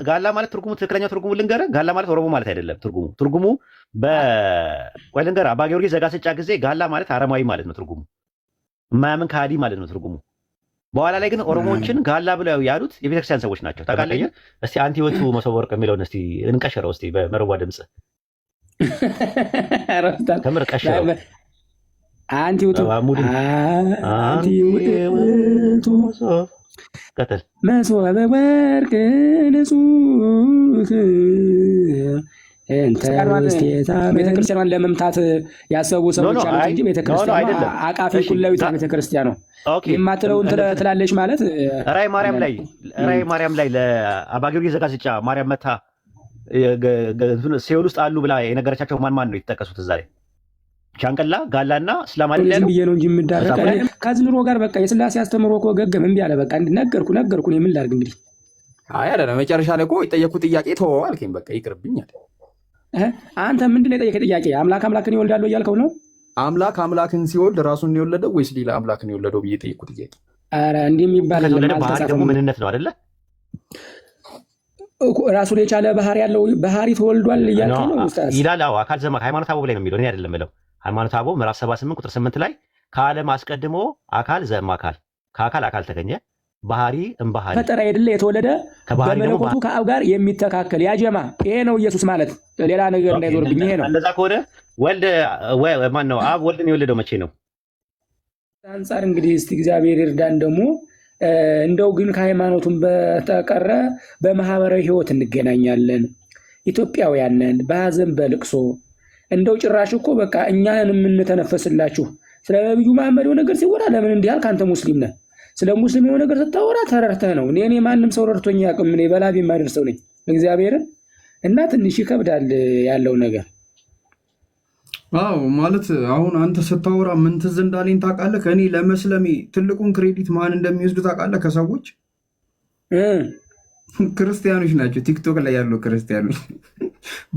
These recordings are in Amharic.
ጋላ ማለት ትርጉሙ ትክክለኛው ትርጉሙ ልንገርህ። ጋላ ማለት ኦሮሞ ማለት አይደለም። ትርጉሙ ቆይ ልንገርህ። አባ ጊዮርጊስ ዘጋስጫ ጊዜ ጋላ ማለት አረማዊ ማለት ነው ትርጉሙ። የማያምን ከሃዲ ማለት ነው ትርጉሙ። በኋላ ላይ ግን ኦሮሞዎችን ጋላ ብለው ያሉት የቤተክርስቲያን ሰዎች ናቸው። ታውቃለህ? እስቲ አንቲ ወቱ መሶበ ወርቅ የሚለውን እስቲ እንቀሸረው እስቲ በመረዋ ድምጽ ከምር ቀሸረው። አንቲ ወቱ ቀጥል። መሶበ ወርቅ ንጹህ ቤተክርስቲያኗን ለመምታት ያሰቡ ሰዎች አሉት እንጂ ቤተክርስቲያኗ አቃፊ ኩላዊት ቤተክርስቲያን ነው የማትለውን ትላለች ማለት ራይ ማርያም ላይ ለአባ ጊዮርጊስ ዘጋስጫ ማርያም መታ ሲኦል ውስጥ አሉ ብላ የነገረቻቸው ማን ነው የተጠቀሱት? እዛ ላይ ሻንቀላ ጋላና እስላም አይደል ያለው ብዬ ነው እንጂ የምዳረቀ ከዝምሮ ጋር በቃ የስላሴ አስተምሮ እኮ ገገም እምቢ አለ። በቃ ነገርኩ የምን ላድርግ እንግዲህ። አይ አይደለም መጨረሻ ላይ እኮ የጠየኩት ጥያቄ ተወው አልከኝ። በቃ ይቅርብኝ አለ። አንተ ምንድን ነው የጠየቀህ ጥያቄ? አምላክ አምላክን ይወልዳል እያልከው ነው? አምላክ አምላክን ሲወልድ ራሱን የወለደው ወይስ ሌላ አምላክን የወለደው ብዬ ጠየኩት ጥያቄ። ኧረ እንዲህ የሚባል ደግሞ ምንነት ነው አይደለ? ራሱን የቻለ ባህሪ ያለው ባህሪ ተወልዷል እያልከው ነው ኡስታዝ? ይላል። አዎ አካል ዘማ ሃይማኖተ አበው ላይ ነው የሚለው፣ እኔ አይደለም የምለው። ሃይማኖተ አበው ምዕራፍ 78 ቁጥር 8 ላይ ከዓለም አስቀድሞ አካል ዘማ አካል ከአካል አካል ተገኘ ባህሪ እምባህሪ ፈጠራ አይደለ የተወለደ በመለኮቱ ከአብ ጋር የሚተካከል ያጀማ ይሄ ነው ኢየሱስ ማለት። ሌላ ነገር እንዳይዞርብኝ ይሄ ነው። እንደዛ ከሆነ ወልድ ማን ነው? አብ ወልድን የወለደው መቼ ነው? አንፃር እንግዲህ እስቲ እግዚአብሔር ይርዳን። ደግሞ እንደው ግን ከሃይማኖቱም በተቀረ በማህበራዊ ህይወት እንገናኛለን። ኢትዮጵያውያን ነን፣ በሀዘን በልቅሶ እንደው ጭራሽ እኮ በቃ እኛን የምንተነፈስላችሁ ስለ ነብዩ መሐመድ ነገር ሲወራ ለምን እንዲህ አልክ? አንተ ሙስሊም ነህ። ስለ ሙስሊም የሆነ ነገር ስታወራ ተረርተህ ነው። እኔ ማንም ሰው ረድቶኝ ያውቅም። እኔ በላቤ የማደርሰው ነኝ እግዚአብሔርን እና ትንሽ ይከብዳል ያለው ነገር። አዎ ማለት አሁን አንተ ስታወራ ምን ትዝ እንዳለኝ ታውቃለህ? ከእኔ ለመስለሜ ትልቁን ክሬዲት ማን እንደሚወስዱ ታውቃለህ? ከሰዎች ክርስቲያኖች ናቸው። ቲክቶክ ላይ ያሉ ክርስቲያኖች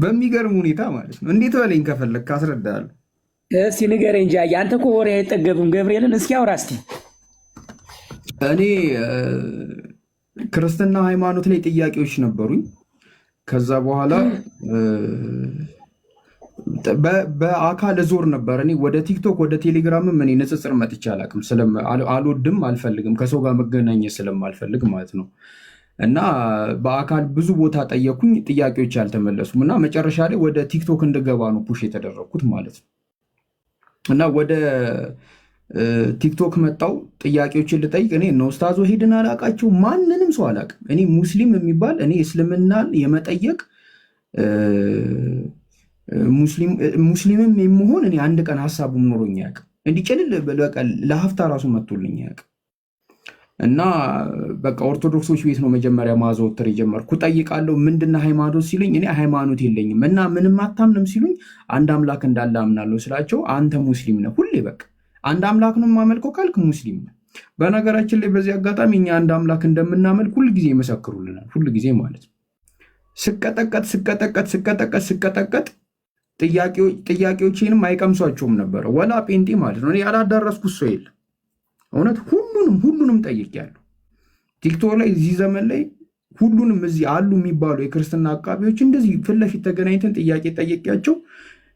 በሚገርም ሁኔታ ማለት ነው። እንዴት በለኝ ከፈለግ ካስረዳለሁ። እስቲ ንገረኝ እንጂ አንተ እኮ ወሬ አይጠገብም። ገብርኤልን እስኪ አውራ እስቲ። እኔ ክርስትና ሃይማኖት ላይ ጥያቄዎች ነበሩኝ። ከዛ በኋላ በአካል ዞር ነበር። እኔ ወደ ቲክቶክ ወደ ቴሌግራምም እኔ ንጽጽር መጥቼ አላውቅም። አልወድም፣ አልፈልግም፣ ከሰው ጋር መገናኘት ስለማልፈልግ ማለት ነው። እና በአካል ብዙ ቦታ ጠየኩኝ፣ ጥያቄዎች አልተመለሱም። እና መጨረሻ ላይ ወደ ቲክቶክ እንድገባ ነው ፑሽ የተደረግኩት ማለት ነው። እና ወደ ቲክቶክ መጣው ጥያቄዎችን ልጠይቅ። እኔ እነ ኡስታዝ ወሒድን አላውቃቸው፣ ማንንም ሰው አላውቅም። እኔ ሙስሊም የሚባል እኔ እስልምናን የመጠየቅ ሙስሊምም የመሆን እኔ አንድ ቀን ሀሳቡ ኖሮኝ አያውቅም። እንዲጭልል በቃ ለሀፍታ ራሱ መጥቶልኝ አያውቅም። እና በቃ ኦርቶዶክሶች ቤት ነው መጀመሪያ ማዘወተር የጀመርኩ። ጠይቃለሁ ምንድን ሃይማኖት ሲሉኝ እኔ ሃይማኖት የለኝም። እና ምንም አታምንም ሲሉኝ አንድ አምላክ እንዳለ አምናለሁ ስላቸው አንተ ሙስሊም ነህ ሁሌ በቃ አንድ አምላክ ነው የማመልከው ካልክ ሙስሊም ነህ። በነገራችን ላይ በዚህ አጋጣሚ እኛ አንድ አምላክ እንደምናመልክ ሁል ጊዜ ይመሰክሩልናል። ሁል ጊዜ ማለት ነው። ስቀጠቀጥ ጥያቄዎችንም አይቀምሷቸውም ነበረ። ወላ ጴንጤ ማለት ነው። ያላዳረስኩት ሰው የለም። እውነት ሁሉንም ጠይቄያለሁ። ቲክቶክ ላይ እዚህ ዘመን ላይ ሁሉንም እዚህ አሉ የሚባሉ የክርስትና አቃቢዎች እንደዚህ ፊት ለፊት ተገናኝተን ጥያቄ ጠየቂያቸው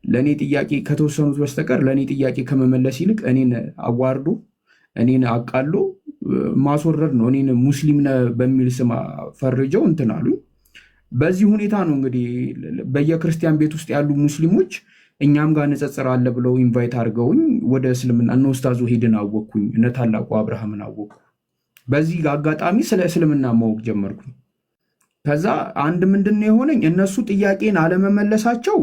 ለእኔ ጥያቄ ከተወሰኑት በስተቀር ለእኔ ጥያቄ ከመመለስ ይልቅ እኔን አዋርዶ እኔን አቃሎ ማስወረድ ነው። እኔን ሙስሊም ነህ በሚል ስም ፈርጀው እንትን አሉኝ። በዚህ ሁኔታ ነው እንግዲህ በየክርስቲያን ቤት ውስጥ ያሉ ሙስሊሞች እኛም ጋር ንጽጽር አለ ብለው ኢንቫይት አድርገውኝ ወደ እስልምና እነ ኡስታዝ ወሒድን አወቅኩኝ፣ እነ ታላቁ አብርሃምን አወቅኩ። በዚህ አጋጣሚ ስለ እስልምና ማወቅ ጀመርኩኝ። ከዛ አንድ ምንድን ነው የሆነኝ እነሱ ጥያቄን አለመመለሳቸው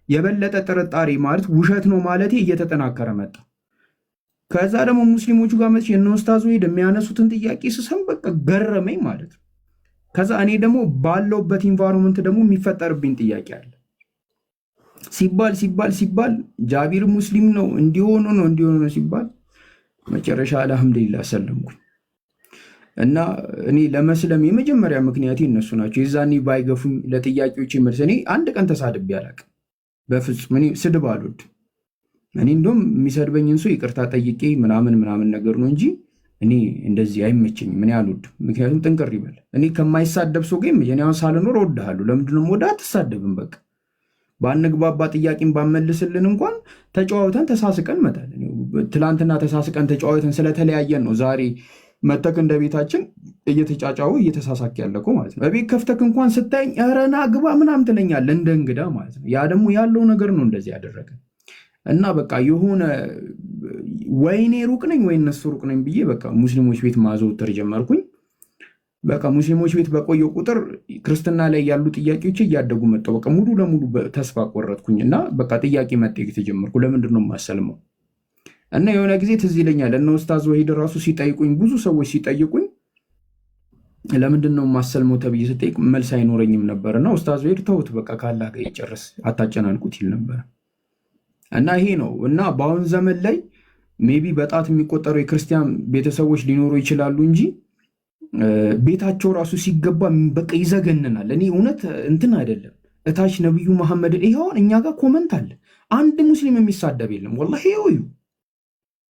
የበለጠ ጥርጣሬ ማለት ውሸት ነው ማለት እየተጠናከረ መጣ። ከዛ ደግሞ ሙስሊሞቹ ጋር መጥቼ እነ ኡስታዝ ወሒድ የሚያነሱትን ጥያቄ ስሰም በቃ ገረመኝ ማለት ነው። ከዛ እኔ ደግሞ ባለውበት ኢንቫይሮንመንት ደግሞ የሚፈጠርብኝ ጥያቄ አለ። ሲባል ጃቢር ሙስሊም ነው እንዲሆኑ ነው ሲባል መጨረሻ አልሐምዱሊላህ ሰለምኩኝ። እና እኔ ለመስለም የመጀመሪያ ምክንያቴ እነሱ ናቸው። የዛኔ ባይገፉኝ ለጥያቄዎች መልስ እኔ አንድ ቀን ተሳድቤ አላውቅም በፍጹም። እኔ ስድብ አልወድም። እኔ እንደውም የሚሰድበኝን ሰው ይቅርታ ጠይቄ ምናምን ነገር ነው እንጂ እኔ እንደዚህ አይመቸኝም፣ እኔ አልወድም። ምክንያቱም ጥንቅር ይበል። እኔ ከማይሳደብ ሰው ጋር እኔ አሁን ሳልኖር እወድሃለሁ። ለምንድነው ወደ አትሳደብም? በቃ ባንግባባ ጥያቄን ባመልስልን እንኳን ተጨዋውተን ተሳስቀን መጣል። ትላንትና ተሳስቀን ተጨዋውተን ስለተለያየን ነው ዛሬ መተክ እንደ ቤታችን እየተጫጫው እየተሳሳክ ያለኩ ማለት ነው። በቤት ከፍተክ እንኳን ስታይኝ ኧረ ና ግባ ምናምን ትለኛለህ እንደ እንግዳ ማለት ነው። ያ ደግሞ ያለው ነገር ነው እንደዚህ ያደረገ እና በቃ የሆነ ወይኔ ሩቅ ነኝ ወይ እነሱ ሩቅ ነኝ ብዬ በቃ ሙስሊሞች ቤት ማዘውተር ጀመርኩኝ። በቃ ሙስሊሞች ቤት በቆየው ቁጥር ክርስትና ላይ ያሉ ጥያቄዎች እያደጉ መጣው። በቃ ሙሉ ለሙሉ ተስፋ ቆረጥኩኝ እና በቃ ጥያቄ መጠየቅ ተጀመርኩ። ለምንድን ነው የማሰልመው? እና የሆነ ጊዜ ትዝ ይለኛል እነ ኡስታዝ ወሂድ ራሱ ሲጠይቁኝ፣ ብዙ ሰዎች ሲጠይቁኝ ለምንድን ነው የማሰልመው ተብዬ ስጠይቅ መልስ አይኖረኝም ነበር። እና ኡስታዝ ወሂድ ተውት በቃ ካላህ ጋር ይጨርስ አታጨናንቁት ይል ነበር። እና ይሄ ነው እና በአሁን ዘመን ላይ ሜቢ በጣት የሚቆጠሩ የክርስቲያን ቤተሰቦች ሊኖሩ ይችላሉ እንጂ ቤታቸው ራሱ ሲገባ በቃ ይዘገንናል። እኔ እውነት እንትን አይደለም እታች ነቢዩ መሐመድን ይኸውን እኛ ጋር ኮመንት አለ። አንድ ሙስሊም የሚሳደብ የለም ወላሂ ይኸው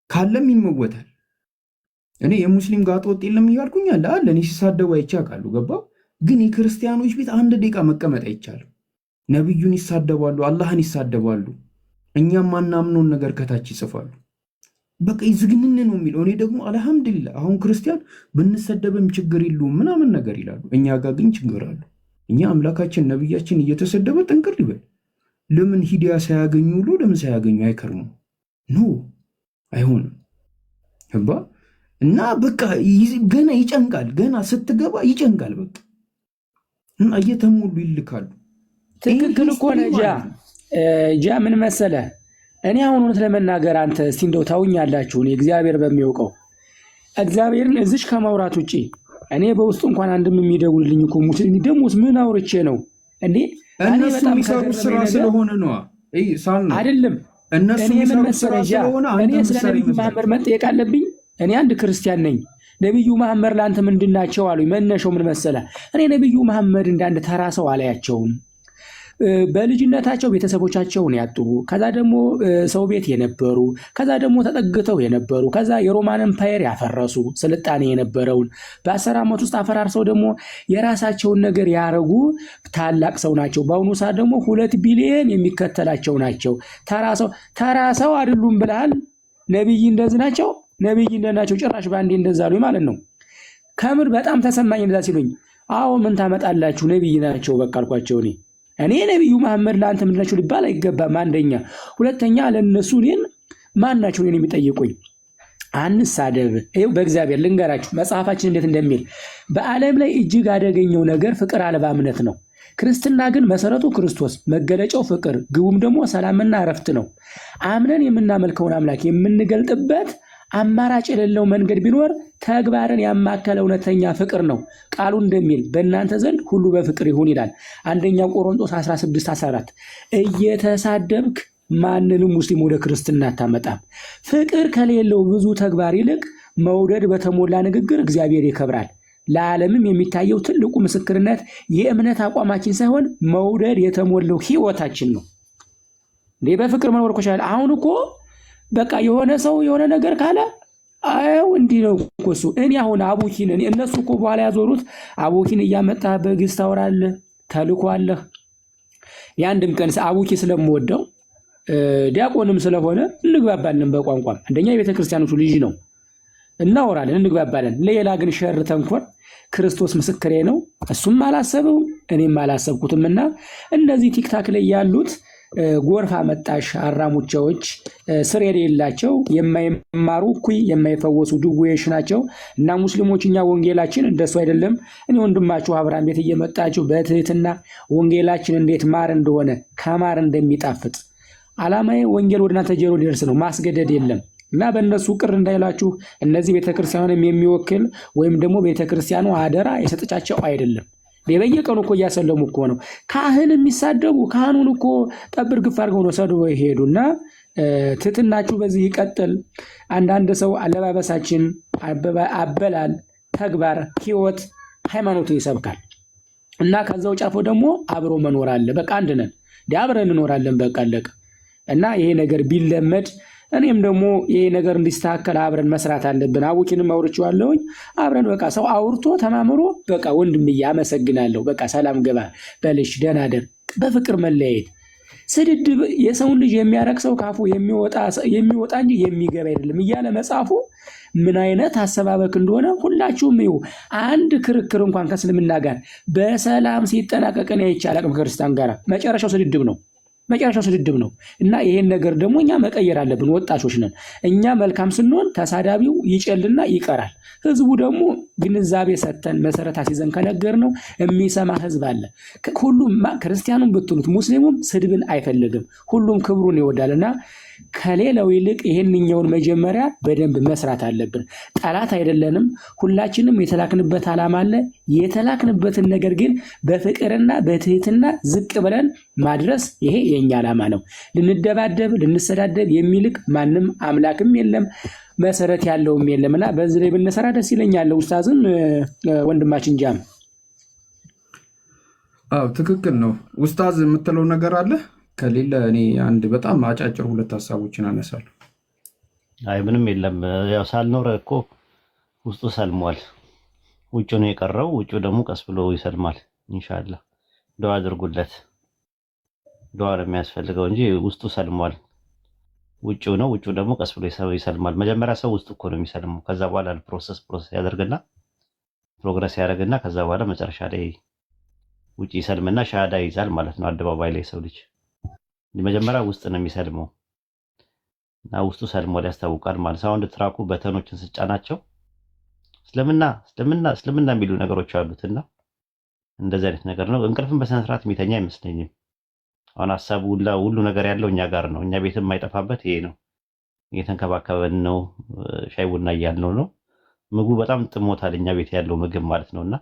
ካለም ይመወታል። እኔ የሙስሊም ጋር ወጥ የለም እያልኩኝ አለ እኔ ሲሳደቡ አይቼ አውቃለሁ። ገባ ግን የክርስቲያኖች ቤት አንድ ደቂቃ መቀመጥ አይቻልም። ነቢዩን ይሳደባሉ፣ አላህን ይሳደባሉ፣ እኛም ማናምነውን ነገር ከታች ይጽፋሉ። በቃ ይዝግንን ነው የሚለው። እኔ ደግሞ አልሐምዱሊላህ አሁን ክርስቲያን ብንሰደብም ችግር የለውም ምናምን ነገር ይላሉ። እኛ ጋር ግን ችግር አሉ። እኛ አምላካችን ነቢያችን እየተሰደበ ጥንቅር ይበል። ለምን ሂዳያ ሳያገኙ ውሎ ለምን ሳያገኙ አይከርሙ? ኖ አይሆንም። ህባ እና በቃ ገና ይጨንቃል። ገና ስትገባ ይጨንቃል። በቃ እና እየተሞሉ ይልካሉ። ትክክል እኮ ነህ ጃ ምን መሰለህ እኔ አሁን እውነት ለመናገር አንተ እስቲ እንደው ታውኛላችሁ እኔ እግዚአብሔር በሚያውቀው እግዚአብሔርን እዚሽ ከማውራት ውጪ እኔ በውስጡ እንኳን አንድም የሚደውልልኝ እኮ ሙስሊም ደሞስ ምን አውርቼ ነው እንዴ? እነሱ የሚሰሩት ስራ ስለሆነ ነው አይደለም። እነሱ የሚሰሩት ስራ ስለሆነ እኔ ስለ ነቢዩ መሐመድ መጠየቅ አለብኝ። እኔ አንድ ክርስቲያን ነኝ። ነቢዩ መሐመድ ለአንተ ምንድን ናቸው አሉኝ። መነሻው ምን መሰለህ? እኔ ነቢዩ መሐመድ እንዳንድ ተራ ሰው አላያቸውም። በልጅነታቸው ቤተሰቦቻቸውን ያጡ፣ ከዛ ደግሞ ሰው ቤት የነበሩ፣ ከዛ ደግሞ ተጠግተው የነበሩ፣ ከዛ የሮማን ኤምፓየር ያፈረሱ ስልጣኔ የነበረውን በ10 ዓመት ውስጥ አፈራርሰው ደግሞ የራሳቸውን ነገር ያረጉ ታላቅ ሰው ናቸው። በአሁኑ ሰዓት ደግሞ 2 ቢሊዮን የሚከተላቸው ናቸው። ተራ ሰው አይደሉም ብለሃል። ነብይ እንደዚህ ናቸው፣ ነብይ እንደናቸው ጭራሽ ባንዴ እንደዛ አሉኝ ማለት ነው። ከምር በጣም ተሰማኝ እንደዛ ሲሉኝ። አዎ ምን ታመጣላችሁ ነብይ ናቸው በቃ አልኳቸው። እኔ ነቢዩ መሐመድ ለአንተ ምንድን ናቸው ሊባል አይገባም። አንደኛ፣ ሁለተኛ ለነሱ እኔን ማን ናቸው እኔን የሚጠይቁኝ? አንሳደብ። ይኸው በእግዚአብሔር ልንገራችሁ መጽሐፋችን እንዴት እንደሚል በዓለም ላይ እጅግ አደገኛው ነገር ፍቅር አልባ እምነት ነው። ክርስትና ግን መሰረቱ ክርስቶስ፣ መገለጫው ፍቅር፣ ግቡም ደግሞ ሰላምና እረፍት ነው። አምነን የምናመልከውን አምላክ የምንገልጥበት አማራጭ የሌለው መንገድ ቢኖር ተግባርን ያማከለ እውነተኛ ፍቅር ነው። ቃሉ እንደሚል በእናንተ ዘንድ ሁሉ በፍቅር ይሁን ይላል። አንደኛ ቆሮንቶስ 16:14 እየተሳደብክ ማንንም ሙስሊም ወደ ክርስትና አታመጣም። ፍቅር ከሌለው ብዙ ተግባር ይልቅ መውደድ በተሞላ ንግግር እግዚአብሔር ይከብራል። ለዓለምም የሚታየው ትልቁ ምስክርነት የእምነት አቋማችን ሳይሆን መውደድ የተሞላው ህይወታችን ነው። እንዴ በፍቅር መኖር እኮ ይችላል። አሁን እኮ በቃ የሆነ ሰው የሆነ ነገር ካለ አው እንዲህ ነው እኮ እሱ። እኔ አሁን አቡኪን እነሱ እኮ በኋላ ያዞሩት አቡኪን እያመጣ በግስ ታወራለህ፣ ተልኳለህ። ያንድም ቀን አቡኪ ስለምወደው ዲያቆንም ስለሆነ እንግባባለን በቋንቋም። አንደኛ የቤተ ክርስቲያኖቹ ልጅ ነው፣ እናወራለን፣ እንግባባለን። ሌላ ግን ሸር ተንኮል ክርስቶስ ምስክሬ ነው። እሱም አላሰበውም እኔም አላሰብኩትምና እነዚህ ቲክታክ ላይ ያሉት ጎርፍ አመጣሽ አራሙቻዎች ስር የሌላቸው የማይማሩ እኩይ የማይፈወሱ ድዌዎች ናቸው። እና ሙስሊሞች እኛ ወንጌላችን እንደሱ አይደለም። እኔ ወንድማችሁ አብርሃም ቤት እየመጣችሁ በትህትና ወንጌላችን እንዴት ማር እንደሆነ ከማር እንደሚጣፍጥ ዓላማዬ ወንጌል ወደ እናንተ ጆሮ ሊደርስ ነው፣ ማስገደድ የለም። እና በእነሱ ቅር እንዳይላችሁ እነዚህ ቤተክርስቲያኑን የሚወክል ወይም ደግሞ ቤተክርስቲያኑ አደራ የሰጠቻቸው አይደለም። በየቀኑ እኮ እያሰለሙ እኮ ነው። ካህን የሚሳደቡ ካህኑን እኮ ጠብር ግፍ አድርገው ነው ሰድበው ይሄዱና ትትናችሁ በዚህ ይቀጥል። አንዳንድ ሰው አለባበሳችን፣ አበላል፣ ተግባር፣ ህይወት ሃይማኖቱ ይሰብካል እና ከዛው ጫፎ ደግሞ አብሮ መኖር አለ። በቃ አንድ ነን አብረን እንኖራለን። በቃ አለቀ። እና ይሄ ነገር ቢለመድ እኔም ደግሞ ይሄ ነገር እንዲስተካከል አብረን መስራት አለብን። አቡኪንም አውርቼዋለሁኝ። አብረን በቃ ሰው አውርቶ ተማምሮ በቃ ወንድምዬ አመሰግናለሁ፣ በቃ ሰላም ገባ በልሽ፣ ደህና ደር፣ በፍቅር መለያየት። ስድድብ የሰውን ልጅ የሚያረክሰው ካፉ የሚወጣ እንጂ የሚገባ አይደለም እያለ መጽሐፉ ምን አይነት አሰባበክ እንደሆነ ሁላችሁም ይሁ። አንድ ክርክር እንኳን ከእስልምና ጋር በሰላም ሲጠናቀቅ እኔ አይቼ አላቅም። ከክርስቲያን ጋር መጨረሻው ስድድብ ነው። እና ይሄን ነገር ደግሞ እኛ መቀየር አለብን። ወጣቾች ነን እኛ። መልካም ስንሆን ተሳዳቢው ይጨልና ይቀራል። ህዝቡ ደግሞ ግንዛቤ ሰተን መሰረት አስይዘን ከነገር ነው የሚሰማ ህዝብ አለ። ሁሉም ክርስቲያኑም ብትሉት ሙስሊሙም ስድብን አይፈልግም። ሁሉም ክብሩን ይወዳልና ከሌላው ይልቅ ይሄንኛውን መጀመሪያ በደንብ መስራት አለብን። ጠላት አይደለንም። ሁላችንም የተላክንበት ዓላማ አለ። የተላክንበትን ነገር ግን በፍቅርና በትህትና ዝቅ ብለን ማድረስ ይሄ የኛ ዓላማ ነው። ልንደባደብ ልንሰዳደብ የሚልቅ ማንም አምላክም የለም መሰረት ያለውም የለምና በዚህ ላይ ብንሰራ ደስ ይለኛል። ኡስታዝም ወንድማችን ጃም ትክክል ነው። ኡስታዝ የምትለው ነገር አለ? ከሌለ እኔ አንድ በጣም አጫጭር ሁለት ሀሳቦችን አነሳለሁ። አይ ምንም የለም። ያው ሳልኖር እኮ ውስጡ ሰልሟል። ውጭ ነው የቀረው። ውጭ ደግሞ ቀስ ብሎ ይሰልማል ኢንሻአላህ። ዱዓ አድርጉለት። ዱዓ ነው የሚያስፈልገው እንጂ ውስጡ ሰልሟል። ውጭው ነው። ውጭው ደግሞ ቀስ ብሎ ይሰልማል። መጀመሪያ ሰው ውስጡ እኮ ነው የሚሰልመው። ከዛ በኋላ ፕሮሰስ ያደርግና ፕሮግረስ ያደርግና ከዛ በኋላ መጨረሻ ላይ ውጭ ይሰልምና ሻሃዳ ይይዛል ማለት ነው። አደባባይ ላይ ሰው ልጅ መጀመሪያ ውስጥ ነው የሚሰልመው እና ውስጡ ሰልሟል ያስታውቃል ማለት። ሳውንድ ትራኩ በተኖችን ስጫናቸው እስልምና የሚሉ ነገሮች አሉትና እንደዚህ አይነት ነገር ነው። እንቅልፍን በስነ ስርዓት የሚተኛ አይመስለኝም። አሁን ሀሳቡ ሁሉ ነገር ያለው እኛ ጋር ነው። እኛ ቤትም የማይጠፋበት ይሄ ነው። እየተንከባከበን ነው። ሻይ ቡና እያልነው ነው። ምግቡ በጣም ጥሞታል እኛ ቤት ያለው ምግብ ማለት ነውና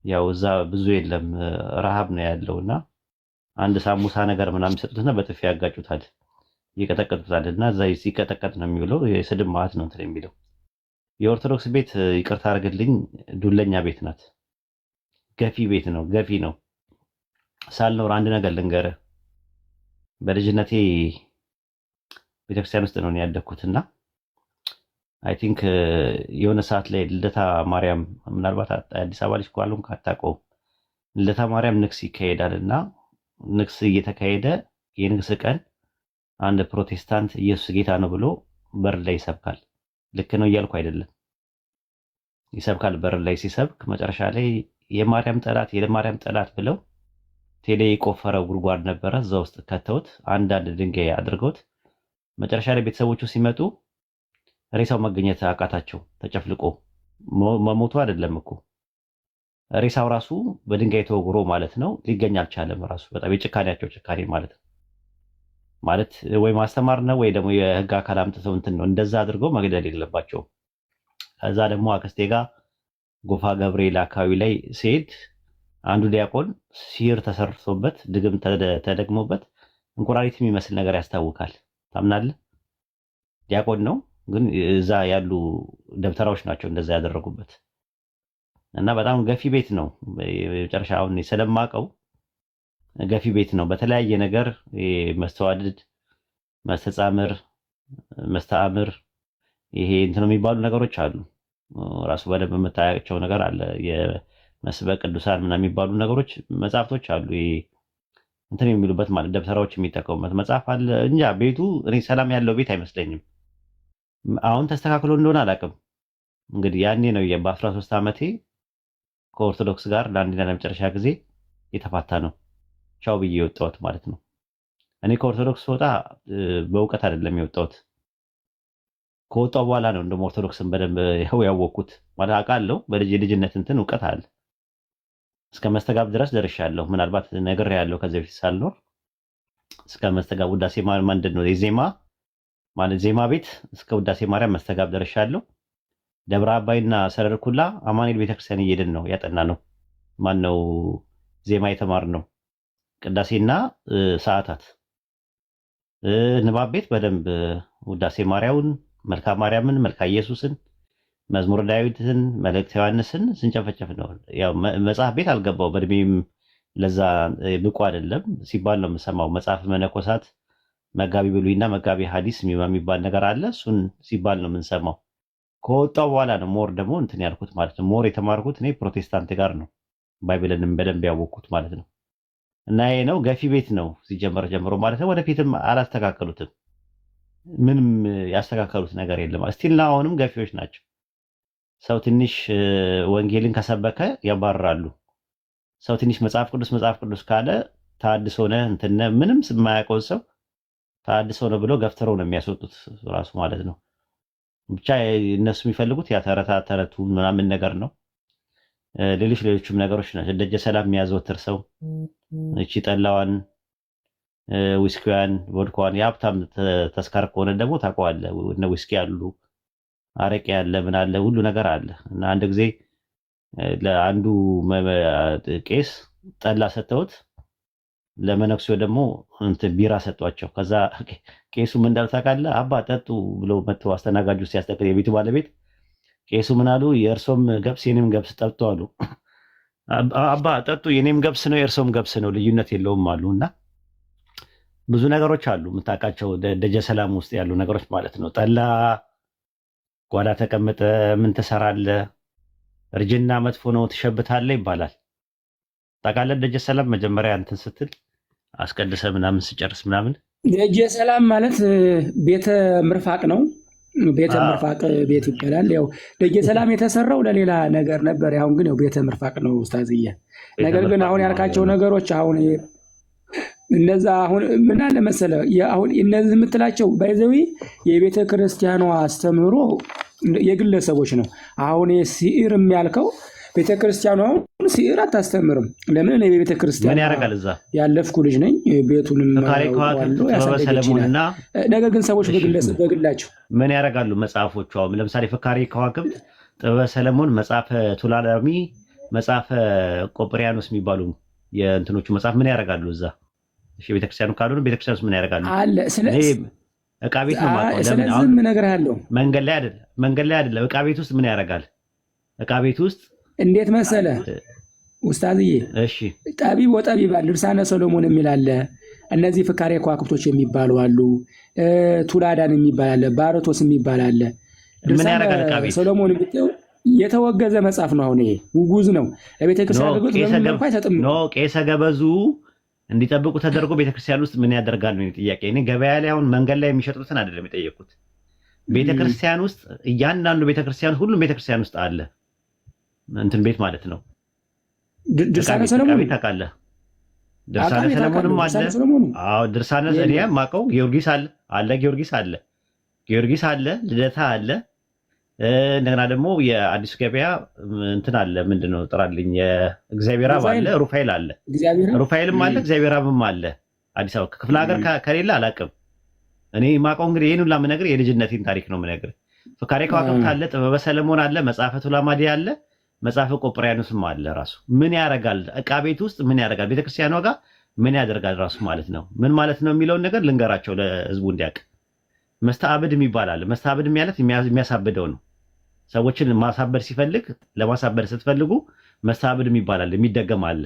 ያው እዛ ብዙ የለም ረሃብ ነው ያለውና አንድ ሳሙሳ ነገር ምናምን ሰጡትና በጥፊ ያጋጩታል፣ ይቀጠቅጡታልና እዛ ሲቀጠቀጥ ነው የሚውለው። የስድብ ማለት ነው እንትን የሚለው። የኦርቶዶክስ ቤት ይቅርታ አድርግልኝ ዱለኛ ቤት ናት። ገፊ ቤት ነው፣ ገፊ ነው። ሳልኖር አንድ ነገር ልንገርህ። በልጅነቴ ቤተክርስቲያን ውስጥ ነው ያደግኩትና አይ ቲንክ የሆነ ሰዓት ላይ ልደታ ማርያም ምናልባት አዲስ አበባ ልጅ ቋሉን ካታውቀው ልደታ ማርያም ንግስ ይካሄዳልና ንግስ እየተካሄደ የንግስ ቀን አንድ ፕሮቴስታንት ኢየሱስ ጌታ ነው ብሎ በር ላይ ይሰብካል። ልክ ነው እያልኩ አይደለም። ይሰብካል። በር ላይ ሲሰብክ መጨረሻ ላይ የማርያም ጠላት ብለው ቴሌ የቆፈረው ጉድጓድ ነበረ። እዛ ውስጥ ከተውት አንዳንድ ድንጋይ አድርገውት መጨረሻ ላይ ቤተሰቦቹ ሲመጡ ሬሳው መገኘት አቃታቸው። ተጨፍልቆ መሞቱ አይደለም እኮ ሬሳው ራሱ በድንጋይ ተወግሮ ማለት ነው ሊገኝ አልቻለም። ራሱ በጣም የጭካኔያቸው ጭካኔ ማለት ነው። ማለት ወይ ማስተማር ነው ወይ ደግሞ የህግ አካል አምጥተው እንትን ነው እንደዛ አድርገው መግደል የለባቸውም። ከዛ ደግሞ አክስቴ ጋር ጎፋ ገብርኤል አካባቢ ላይ ሲሄድ አንዱ ዲያቆን ሲር ተሰርቶበት ድግም ተደግሞበት እንቁራሪት የሚመስል ነገር ያስታውቃል። ታምናለህ? ዲያቆን ነው ግን እዛ ያሉ ደብተራዎች ናቸው እንደዛ ያደረጉበት እና በጣም ገፊ ቤት ነው። መጨረሻ አሁን ስለማቀው ገፊ ቤት ነው። በተለያየ ነገር መስተዋድድ፣ መስተአምር ይሄ እንትን የሚባሉ ነገሮች አሉ። ራሱ በደንብ የምታያቸው ነገር አለ። የመስበክ ቅዱሳን ምናምን የሚባሉ ነገሮች መጽሐፍቶች አሉ። ይሄ እንትን የሚሉበት ማለት ደብተራዎች የሚጠቀሙበት መጽሐፍ አለ። እንጃ ቤቱ እኔ ሰላም ያለው ቤት አይመስለኝም። አሁን ተስተካክሎ እንደሆነ አላውቅም። እንግዲህ ያኔ ነው በ13 ዓመቴ ከኦርቶዶክስ ጋር ለአንድና ለመጨረሻ ጊዜ የተፋታ ነው። ቻው ብዬ የወጣሁት ማለት ነው። እኔ ከኦርቶዶክስ ወጣ በእውቀት አይደለም የወጣሁት። ከወጣሁ በኋላ ነው እንደውም ኦርቶዶክስን በደንብ ያወቅኩት። ማለት አውቃለሁ በልጅነት እንትን እውቀት አለ። እስከ መስተጋብ ድረስ ደርሻለሁ። ምናልባት ነግሬያለሁ ከዚህ በፊት ሳልኖር እስከ መስተጋብ ውዳሴ ምንድን ነው የዜማ ማለት ዜማ ቤት እስከ ውዳሴ ማርያም መስተጋብ ደርሻለሁ። ደብረ አባይና ሰረር ኩላ አማኑኤል ቤተክርስቲያን እየሄድን ነው ያጠና ነው ማነው ዜማ የተማር ነው። ቅዳሴና ሰዓታት ንባብ ቤት በደንብ ውዳሴ ማርያምን፣ መልካ ማርያምን፣ መልካ ኢየሱስን፣ መዝሙረ ዳዊትን፣ መልእክተ ዮሐንስን ስንጨፈጨፍ ነው። ያው መጽሐፍ ቤት አልገባው በእድሜም ለዛ ብቁ አይደለም ሲባል ነው የምሰማው። መጽሐፍ መነኮሳት፣ መጋቢ ብሉይና መጋቢ ሐዲስ የሚባል ነገር አለ። እሱን ሲባል ነው የምንሰማው። ከወጣው በኋላ ነው ሞር ደግሞ እንትን ያልኩት ማለት ነው። ሞር የተማርኩት እኔ ፕሮቴስታንት ጋር ነው፣ ባይብልንም በደንብ ያወቅኩት ማለት ነው። እና ይሄ ነው ገፊ ቤት ነው ሲጀመር ጀምሮ ማለት ነው። ወደፊትም አላስተካከሉትም፣ ምንም ያስተካከሉት ነገር የለም። ስቲልና አሁንም ገፊዎች ናቸው። ሰው ትንሽ ወንጌልን ከሰበከ ያባርራሉ። ሰው ትንሽ መጽሐፍ ቅዱስ ካለ ተሐድሶ ነህ እንትን ነህ ምንም የማያውቀው ሰው ተሐድሶ ነው ብሎ ገፍትረው ነው የሚያስወጡት ራሱ ማለት ነው። ብቻ እነሱ የሚፈልጉት ያ ተረቱ ምናምን ነገር ነው። ሌሎችም ነገሮች ናቸው። ደጀ ሰላም የሚያዘወትር ሰው እቺ ጠላዋን፣ ዊስኪዋን፣ ቮድካዋን የሀብታም ተስካር ከሆነ ደግሞ ታውቀዋለህ። እነ ዊስኪ አሉ፣ አረቄ ያለ ምን አለ ሁሉ ነገር አለ። እና አንድ ጊዜ ለአንዱ ቄስ ጠላ ሰጥተውት ለመነኩሴው ደግሞ እንትን ቢራ ሰጧቸው። ከዛ ቄሱ ምን እንዳሉ ታውቃለህ? አባ ጠጡ ብሎ መጥቶ አስተናጋጁ ሲያስጠቅል የቤቱ ባለቤት ቄሱ ምን አሉ? የእርሶም ገብስ የኔም ገብስ ጠጡ አሉ። አባ ጠጡ፣ የኔም ገብስ ነው የእርሶም ገብስ ነው ልዩነት የለውም አሉ። እና ብዙ ነገሮች አሉ የምታውቃቸው ደጀ ሰላም ውስጥ ያሉ ነገሮች ማለት ነው። ጠላ ጓዳ ተቀምጠ ምን ትሰራለህ? እርጅና መጥፎ ነው ትሸብታለህ ይባላል። ታውቃለህ? ደጀ ሰላም መጀመሪያ እንትን ስትል አስቀድሰ ምናምን ስጨርስ ምናምን ደጀ ሰላም ማለት ቤተ ምርፋቅ ነው። ቤተ ምርፋቅ ቤት ይባላል። ያው ደጀ ሰላም የተሰራው ለሌላ ነገር ነበር። አሁን ግን ያው ቤተ ምርፋቅ ነው ኡስታዝዬ። ነገር ግን አሁን ያልካቸው ነገሮች አሁን እነዛ አሁን ምን አለ መሰለህ አሁን እነዚህ የምትላቸው ባይዘዊ የቤተ ክርስቲያኗ አስተምህሮ የግለሰቦች ነው። አሁን ሲኢር የሚያልከው ቤተ ክርስቲያኗ ሲኢር አታስተምርም። ለምን እኔ ቤተ ክርስቲያን ምን ያደርጋል እዛ ያለፍኩ ልጅ ነኝ። ቤቱንም ሰለሞንና ነገር ግን ሰዎች በግላቸው ምን ያደርጋሉ? መጽሐፎቿ ለምሳሌ ፍካሬ ከዋክብት፣ ጥበበ ሰለሞን፣ መጽሐፈ ቱላላሚ፣ መጽሐፈ ቆጵሪያኖስ የሚባሉ የእንትኖቹ መጽሐፍ ምን ያደርጋሉ እዛ? እሺ ቤተክርስቲያኑ ካልሆነ ቤተክርስቲያኑ ምን ያደርጋሉ? አለ ዕቃ ቤት ነው ማለት ነው። ስለዚህ ምን ነገር አለው? መንገድ ላይ አይደለም። ዕቃ ቤት ውስጥ ምን ያደርጋል? ዕቃ ቤት ውስጥ እንዴት መሰለ ኡስታዝዬ፣ እሺ ጠቢብ ወጠቢባን ድርሳነ ሰሎሞን የሚል አለ። እነዚህ ፍካሬ ከዋክብቶች የሚባሉ አሉ። ቱላዳን የሚባል አለ። ባሮቶስ የሚባል አለ። ምን ያደርጋል? ዕቃ ቤት ሰሎሞን ብትው የተወገዘ መጽሐፍ ነው። አሁን ይሄ ውጉዝ ነው። ለቤተክርስቲያን ቄሰ ገበዙ እንዲጠብቁ ተደርጎ ቤተክርስቲያን ውስጥ ምን ያደርጋል ነው ጥያቄ። እኔ ገበያ ላይ አሁን መንገድ ላይ የሚሸጡትን አይደለም የጠየቁት። ቤተክርስቲያን ውስጥ እያንዳንዱ ቤተክርስቲያን ሁሉም ቤተክርስቲያን ውስጥ አለ እንትን ቤት ማለት ነው። ድርሳነ ሰለሞን ታውቃለህ? ድርሳነ ሰለሞንም አለ። አዎ ድርሳነ እኔ የማውቀው ጊዮርጊስ አለ ጊዮርጊስ አለ፣ ልደታ አለ። እንደገና ደግሞ የአዲስ ገበያ እንትን አለ። ምንድነው ጥራልኝ? የእግዚአብሔር አብ አለ፣ ሩፋኤል አለ። ሩፋኤልም አለ፣ እግዚአብሔር አብም አለ። አዲስ አበባ ክፍለ ሀገር ከሌለ አላውቅም። እኔ የማውቀው እንግዲህ ይህን ሁላ የምነግርህ የልጅነቴን ታሪክ ነው የምነግርህ። ፍካሬ ከዋክብት አለ፣ ጥበበ ሰለሞን አለ፣ መጽሐፈ ቱላማዲ አለ፣ መጽሐፈ ቆጵሪያኖስም አለ። ራሱ ምን ያደርጋል? ዕቃ ቤት ውስጥ ምን ያደርጋል? ቤተክርስቲያኗ ጋር ምን ያደርጋል? ራሱ ማለት ነው ምን ማለት ነው የሚለውን ነገር ልንገራቸው ለህዝቡ እንዲያውቅ። መስተአብድ የሚባል አለ። መስተአብድ ማለት የሚያሳብደው ነው። ሰዎችን ማሳበድ ሲፈልግ ለማሳበድ ስትፈልጉ መስተአብድ የሚባል አለ፣ የሚደገም አለ።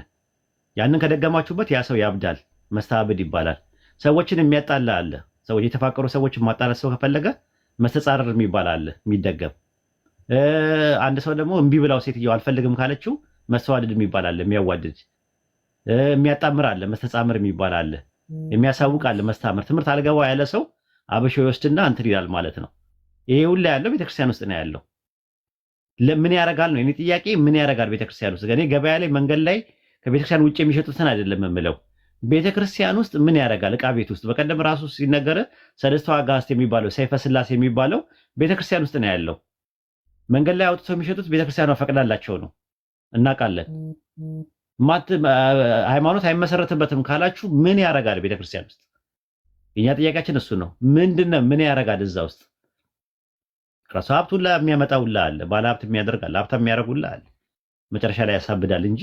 ያንን ከደገማችሁበት ያ ሰው ያብዳል፣ መስተአብድ ይባላል። ሰዎችን የሚያጣላ አለ። ሰዎች የተፋቀሩ ሰዎችን ማጣላት ሰው ከፈለገ መስተጻረር የሚባል አለ፣ የሚደገም። አንድ ሰው ደግሞ እምቢ ብላው ሴትየው አልፈልግም ካለችው መስተዋድድ የሚባል አለ፣ የሚያዋድድ። የሚያጣምር አለ፣ መስተጻምር የሚባል አለ። የሚያሳውቅ አለ፣ መስታምር። ትምህርት አልገባው ያለ ሰው አበሾ ይወስድና እንትን ይላል ማለት ነው። ይሄ ሁላ ያለው ቤተክርስቲያን ውስጥ ነው ያለው። ምን ያደርጋል ነው የኔ ጥያቄ። ምን ያደርጋል ቤተክርስቲያን ውስጥ? እኔ ገበያ ላይ መንገድ ላይ ከቤተክርስቲያን ውጭ የሚሸጡትን አይደለም የምለው። ቤተክርስቲያን ውስጥ ምን ያደርጋል? ዕቃ ቤት ውስጥ በቀደም ራሱ ሲነገረ ሰለስቱ አጋዕዝት የሚባለው ሰይፈ ስላሴ የሚባለው ቤተክርስቲያን ውስጥ ነው ያለው። መንገድ ላይ አውጥተው የሚሸጡት ቤተክርስቲያኗ ፈቅዳላቸው ነው፣ እናውቃለን። ሃይማኖት አይመሰረትበትም ካላችሁ ምን ያደርጋል ቤተክርስቲያን ውስጥ? የኛ ጥያቄያችን እሱ ነው። ምንድነው ምን ያደርጋል እዛ ውስጥ? ራሱ ሀብቱላ የሚያመጣውላ አለ፣ ባለ ሀብት የሚያደርጋል፣ ሀብታም የሚያደርጉላ አለ። መጨረሻ ላይ ያሳብዳል እንጂ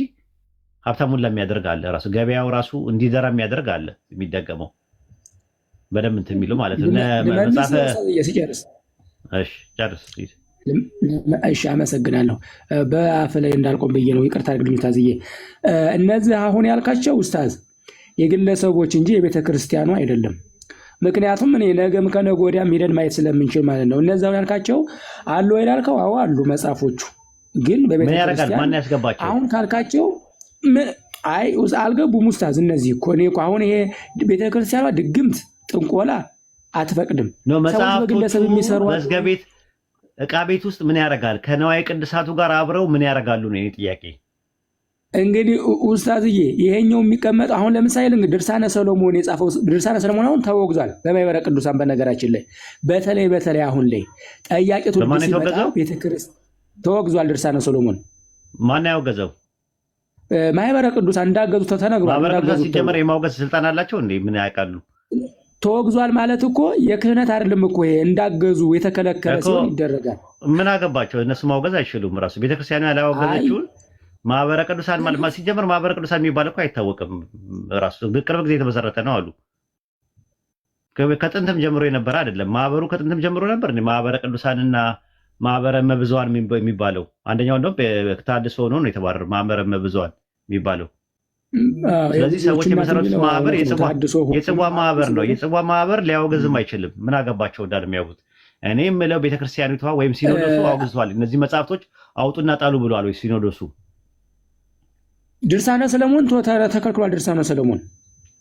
ሀብታሙላ የሚያደርግ አለ። ራሱ ገበያው ራሱ እንዲደራ የሚያደርግ አለ፣ የሚደገመው በደንብ እንትን የሚለው ማለት ነው። መጽሐፈ ጨርስ። እሺ አመሰግናለሁ። በአፍ ላይ እንዳልቆም ብዬ ነው፣ ይቅርታ አድርግልኝ ታዝዬ። እነዚህ አሁን ያልካቸው ኡስታዝ የግለሰቦች እንጂ የቤተ ክርስቲያኑ አይደለም። ምክንያቱም እኔ ነገም ከነገ ወዲያም ሄደን ማየት ስለምንችል ማለት ነው። እነዛው ያልካቸው አሉ ወይ ላልከው፣ አዎ አሉ መጽሐፎቹ። ግን በቤተ ክርስቲያን አሁን ካልካቸው አልገቡም ኡስታዝ። እነዚህ እኮ እኔ እኮ አሁን ይሄ ቤተ ክርስቲያኗ ድግምት ጥንቆላ አትፈቅድም። ሰዎች በግለሰብ የሚሰሩ መዝገቤት ዕቃ ቤት ውስጥ ምን ያደርጋል? ከነዋይ ቅድሳቱ ጋር አብረው ምን ያደርጋሉ ነው የኔ ጥያቄ። እንግዲህ ኡስታዝዬ ይሄኛው የሚቀመጥ አሁን ለምሳሌ እንግዲህ ድርሳነ ሰሎሞን የጻፈው ድርሳነ ሰሎሞን አሁን ተወግዟል በማይበረ ቅዱሳን። በነገራችን ላይ በተለይ አሁን ላይ ጠያቂ ትውልድ ሲመጣ ቤተክርስቲያን ተወግዟል። ድርሳነ ሰሎሞን ማን ያወገዘው? ማይበረ ቅዱሳን እንዳገዙ ተነግሯል። ማይበረ ቅዱሳን ሲጀመር የማውገዝ ስልጣን አላቸው እንዴ? ምን ያውቃሉ? ተወግዟል ማለት እኮ የክህነት አይደለም እኮ ይሄ እንዳገዙ የተከለከለ ሲሆን ይደረጋል። ምን አገባቸው? እነሱ ማውገዝ አይችሉም። ራሱ ቤተክርስቲያኑ ያላወገዘችውን ማህበረ ቅዱሳን ማለት ሲጀመር ማህበረ ቅዱሳን የሚባል እኮ አይታወቅም። ራሱ ቅርብ ጊዜ የተመሰረተ ነው አሉ። ከጥንትም ጀምሮ የነበረ አይደለም። ማህበሩ ከጥንትም ጀምሮ ነበር። ማህበረ ቅዱሳንና ማህበረ መብዙኃን የሚባለው አንደኛው እንደውም ታድሶ ሆኖ ነው የተባረረው ማህበረ መብዙኃን የሚባለው። ስለዚህ ሰዎች የመሰረቱት ማህበር የጽዋ ማህበር ነው። የጽዋ ማህበር ሊያወግዝም አይችልም። ምን አገባቸው እንዳለ የሚያውቁት። እኔ የምለው ቤተክርስቲያኒቷ ወይም ሲኖዶሱ አውግዟል። እነዚህ መጽሐፍቶች አውጡና ጣሉ ብለዋል ወይ ሲኖዶሱ? ድርሳነ ሰሎሞን ተከልክሏል። ድርሳነ ሰሎሞን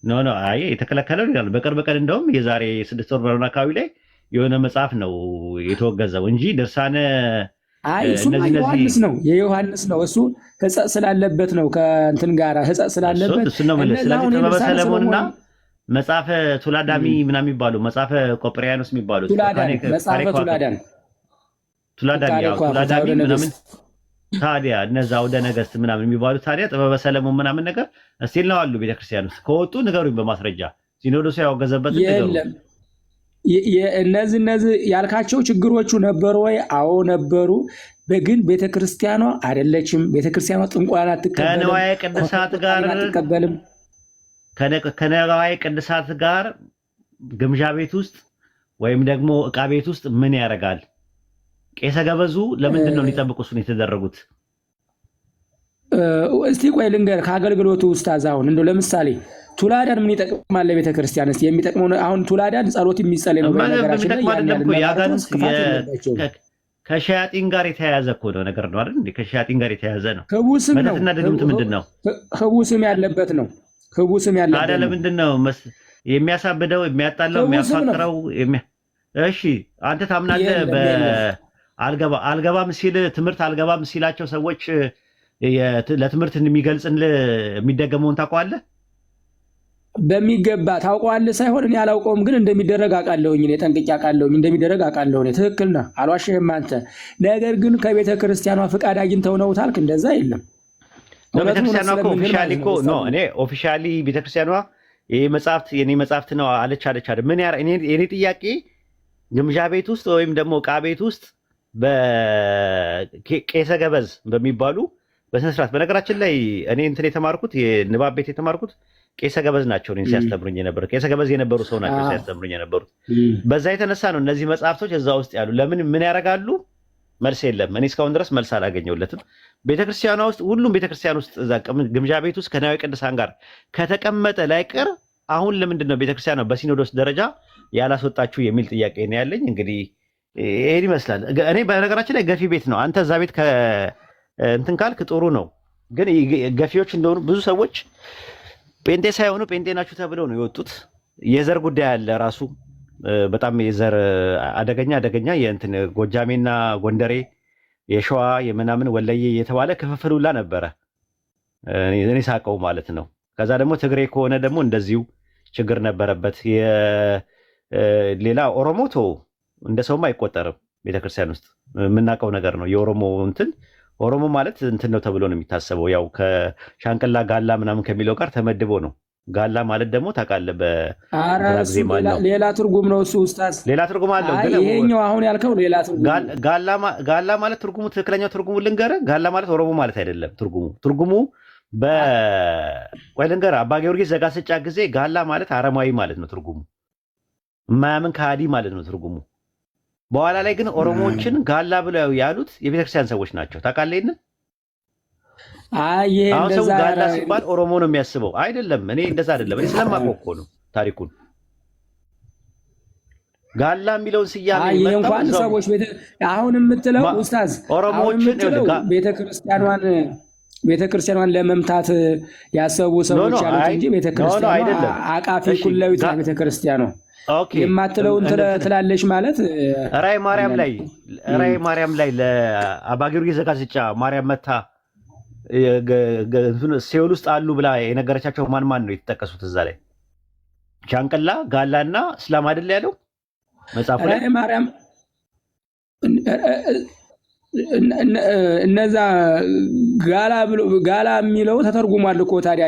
ኖ አይ የተከለከለው ይላል። በቅርብ ቀን እንደውም የዛሬ 6 ወር በሆነ አካባቢ ላይ የሆነ መጽሐፍ ነው የተወገዘው እንጂ ድርሳነ እሱ ዮሐንስ ነው የዮሐንስ ነው። እሱ ሕጸጽ ስላለበት ነው ከእንትን ጋር ሕጸጽ ስላለበት እሱ ነው ማለት። ስለዚህ ጥበበ ሰለሞንና መጽሐፈ ቱላዳሚ ምናምን የሚባሉ መጽሐፈ ቆጵሪያኖስ የሚባሉ መጽሐፈ ቱላዳሚ ምናምን ታዲያ እነዛ ወደ ነገስት ምናምን የሚባሉ ታዲያ ጥበበ ሰለሞን ምናምን ነገር እስቲል ነው አሉ ቤተክርስቲያን ውስጥ ከወጡ ንገሩኝ በማስረጃ ሲኖዶሱ ያወገዘበት ንገሩ። እነዚህ ያልካቸው ችግሮቹ ነበሩ ወይ? አዎ ነበሩ። ግን ቤተክርስቲያኗ አይደለችም። ቤተክርስቲያኗ ጥንቆላን አትቀበልም። ከነዋየ ቅድሳት ጋር ግምዣ ቤት ውስጥ ወይም ደግሞ ዕቃ ቤት ውስጥ ምን ያደርጋል? ቄሰ ገበዙ ለምንድን ነው ሊጠብቁ እሱን የተደረጉት? እስቲ ቆይ ልንገር ከአገልግሎቱ ኡስታዝ። አሁን እንደው ለምሳሌ ቱላዳን ምን ይጠቅማል ለቤተክርስቲያን? እስቲ የሚጠቅመው አሁን ቱላዳን ጸሎት የሚጸለይ ነው። በነገራችን ላይ ከሸያጢን ጋር የተያያዘ እኮ ነው ነገር ነው አይደል? ከሸያጢን ጋር የተያያዘ ነው። ህቡስም ነው። መተትና ድግምት ምንድን ነው? ህቡስም ያለበት ነው። ህቡስም ያለበት ታዲያ ለምንድን ነው የሚያሳብደው፣ የሚያጣለው፣ የሚያፋቅረው? እሺ አንተ ታምናለህ? አልገባም ሲል ትምህርት አልገባም ሲላቸው ሰዎች ለትምህርት የሚገልጽን የሚደገመውን ታውቀዋለህ? በሚገባ ታውቀዋለህ ሳይሆን እኔ አላውቀውም፣ ግን እንደሚደረግ አውቃለሁኝ። እኔ ጠንቅቄ አውቃለሁኝ እንደሚደረግ አውቃለሁ። እኔ ትክክል ነህ፣ አልዋሽህም አንተ። ነገር ግን ከቤተ ክርስቲያኗ ፍቃድ አግኝተው ነው ታልክ፣ እንደዛ የለም። ቤተክርስቲያኗ እኮ ኦፊሻሊ እኮ ነው። እኔ ኦፊሻሊ ቤተክርስቲያኗ ይሄ መጽሐፍት የኔ መጽሐፍት ነው አለች አይደል? ምን የኔ ጥያቄ ግምዣ ቤት ውስጥ ወይም ደግሞ ዕቃ ቤት ውስጥ በቄሰ ገበዝ በሚባሉ በስነስርዓት በነገራችን ላይ እኔ እንትን የተማርኩት የንባብ ቤት የተማርኩት ቄሰ ገበዝ ናቸው። እኔን ሲያስተምሩኝ የነበሩት ቄሰ ገበዝ የነበሩ ሰው ናቸው ሲያስተምሩኝ የነበሩት። በዛ የተነሳ ነው እነዚህ መጽሐፍቶች እዛ ውስጥ ያሉ። ለምን ምን ያደርጋሉ? መልስ የለም። እኔ እስካሁን ድረስ መልስ አላገኘሁለትም። ቤተክርስቲያኗ ውስጥ ሁሉም ቤተክርስቲያን ውስጥ እዛ ግምዣ ቤት ውስጥ ከንዋየ ቅድሳን ጋር ከተቀመጠ ላይቀር አሁን ለምንድን ነው ቤተክርስቲያኗ በሲኖዶስ ደረጃ ያላስወጣችሁ የሚል ጥያቄ ነው ያለኝ። እንግዲህ ይሄን ይመስላል። እኔ በነገራችን ላይ ገፊ ቤት ነው። አንተ እዛ ቤት እንትን ካልክ ጥሩ ነው። ግን ገፊዎች እንደሆኑ ብዙ ሰዎች ጴንጤ ሳይሆኑ ጴንጤ ናችሁ ተብለው ነው የወጡት። የዘር ጉዳይ አለ ራሱ በጣም የዘር አደገኛ የእንትን ጎጃሜና ጎንደሬ የሸዋ የምናምን ወለየ የተባለ ክፍፍል ሁላ ነበረ እኔ ሳቀው ማለት ነው። ከዛ ደግሞ ትግሬ ከሆነ ደግሞ እንደዚሁ ችግር ነበረበት። ሌላ ኦሮሞ እንደ ሰውም አይቆጠርም ቤተክርስቲያን ውስጥ የምናውቀው ነገር ነው። የኦሮሞ እንትን ኦሮሞ ማለት እንትን ነው ተብሎ ነው የሚታሰበው። ያው ከሻንቅላ ጋላ ምናምን ከሚለው ጋር ተመድቦ ነው። ጋላ ማለት ደግሞ ታውቃለህ ሌላ ትርጉም ነው እሱ ኡስታዝ፣ ሌላ ትርጉም አለው። ይሄኛው አሁን ያልከው ሌላ ትርጉም። ጋላ ማለት ትርጉሙ ትክክለኛው ትርጉሙ ልንገርህ። ጋላ ማለት ኦሮሞ ማለት አይደለም። ትርጉሙ ቆይ ልንገርህ። አባ ጊዮርጊስ ዘጋስጫ ጊዜ ጋላ ማለት አረማዊ ማለት ነው ትርጉሙ። የማያምን ከሃዲ ማለት ነው ትርጉሙ። በኋላ ላይ ግን ኦሮሞዎችን ጋላ ብለው ያሉት የቤተክርስቲያን ሰዎች ናቸው። ታውቃለህ? አሁን ሰው ጋላ ሲባል ኦሮሞ ነው የሚያስበው። አይደለም፣ እኔ እንደዛ አይደለም። እኔ ስለማውቀው እኮ ነው ታሪኩን። ጋላ የሚለውን ስያሜ ይህ እንኳን ሰዎች አሁን የምትለው ኡስታዝ ኦሮሞዎችን ቤተክርስቲያኗን ለመምታት ያሰቡ ሰዎች ያሉት እንጂ ቤተክርስቲያኗ አቃፊ ኩላዊት ቤተክርስቲያኗ የማትለውን ትላለች ማለት ራዕይ ማርያም ላይ ለአባ ጊዮርጊስ ዘጋስጫ ማርያም መታ ሲኦል ውስጥ አሉ ብላ የነገረቻቸው ማን ነው የተጠቀሱት? እዛ ላይ ሻንቅላ ጋላና እስላም አይደል ያለው መጽሐፉ ላይ ማርያም እነዛ ጋላ የሚለው ተተርጉሟል እኮ ታዲያ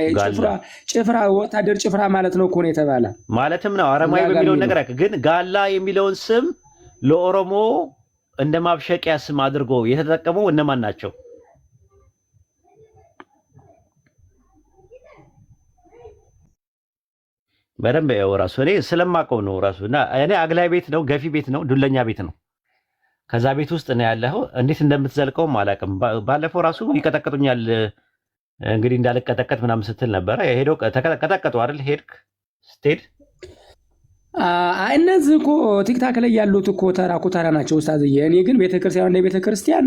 ጭፍራ ወታደር ጭፍራ ማለት ነው እኮ ነው የተባለ ማለትም ነው። አረማዊ በሚለው ነገር ግን ጋላ የሚለውን ስም ለኦሮሞ እንደ ማብሸቂያ ስም አድርጎ የተጠቀመው እነማን ናቸው? በደንብ ያው ራሱ እኔ ስለማውቀው ነው ራሱ እና እኔ አግላይ ቤት ነው ገፊ ቤት ነው ዱለኛ ቤት ነው ከዛ ቤት ውስጥ ነው ያለው። እንዴት እንደምትዘልቀውም አላውቅም። ባለፈው ራሱ ይቀጠቅጡኛል እንግዲህ እንዳልቀጠቀጥ ምናምን ስትል ነበረ። ሄዶ ተቀጠቀጡ አይደል? ሄድክ ስትሄድ እነዚህ እኮ ቲክታክ ላይ ያሉት እኮ ተራ ናቸው ኡስታዝዬ። እኔ ግን ቤተክርስቲያን እንደ ቤተክርስቲያን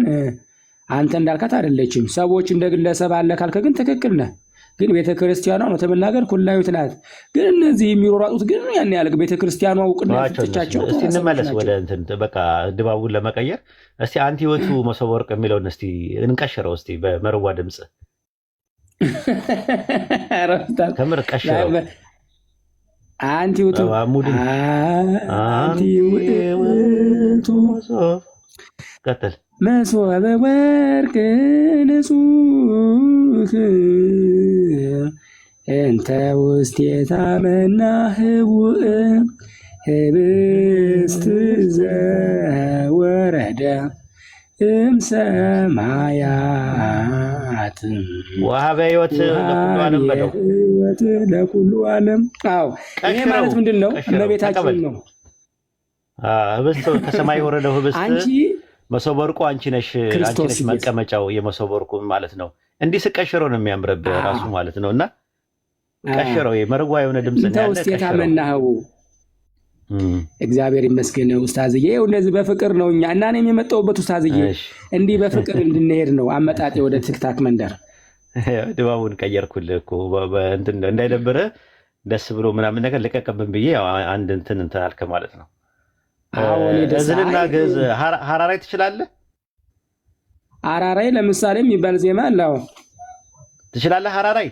አንተ እንዳልካት አይደለችም። ሰዎች እንደ ግለሰብ አለ ካልከ ግን ትክክል ነህ። ግን ቤተክርስቲያኗ ነው ተመናገር ኩላዊት ናት። ግን እነዚህ የሚሮራጡት ግን ያን ያለ ቤተክርስቲያኗ እውቅና ተቻቸው። እስቲ እንመለስ ወደ እንትን በቃ ድባቡን ለመቀየር እስቲ አንቲ ህይወቱ መሶበ ወርቅ የሚለውን እስቲ እንቀሽረው እስቲ በመርዋ ድምጽ ከምር ቀሽረው። አንቲ ህይወቱ ቀጥል መሶበ ወርቅ ንጹህ እንተ ውስቴታ መናህውእ ህብስት ዘወረደ እምሰማያት ወሀበ ሕይወት ለኩሉ ዓለም። ይሄ ማለት ምንድን ነው? እመቤታችን ነው። ህብስት ከሰማይ የወረደው ህብስት መሶበ ወርቁ አንቺ ነሽ መቀመጫው የመሶበ ወርቁ ማለት ነው። እንዲህ ስቀሽረው ነው የሚያምርብህ ራሱ ማለት ነው። እና ቀሽረው የመርዋ የሆነ ድምጽ ነው ያለ ቀሽረው። እግዚአብሔር ይመስገን ኡስታዝዬ። እንደዚህ በፍቅር ነው እኛ እና እኔም የመጣሁበት ኡስታዝዬ እንዲህ በፍቅር እንድንሄድ ነው አመጣጤ ወደ ቲክታክ መንደር። ድባቡን ቀየርኩልህ እኮ እንትን እንዳይደብርህ ደስ ብሎ ምናምን ነገር ልቀቅብን ብዬ አንድ እንትን አልከ ማለት ነው። እዝልና ግዕዝ ሀራራይ ትችላለህ? ሀራራይ ለምሳሌ የሚባል ዜማ አለው። ትችላለህ ሀራራይ?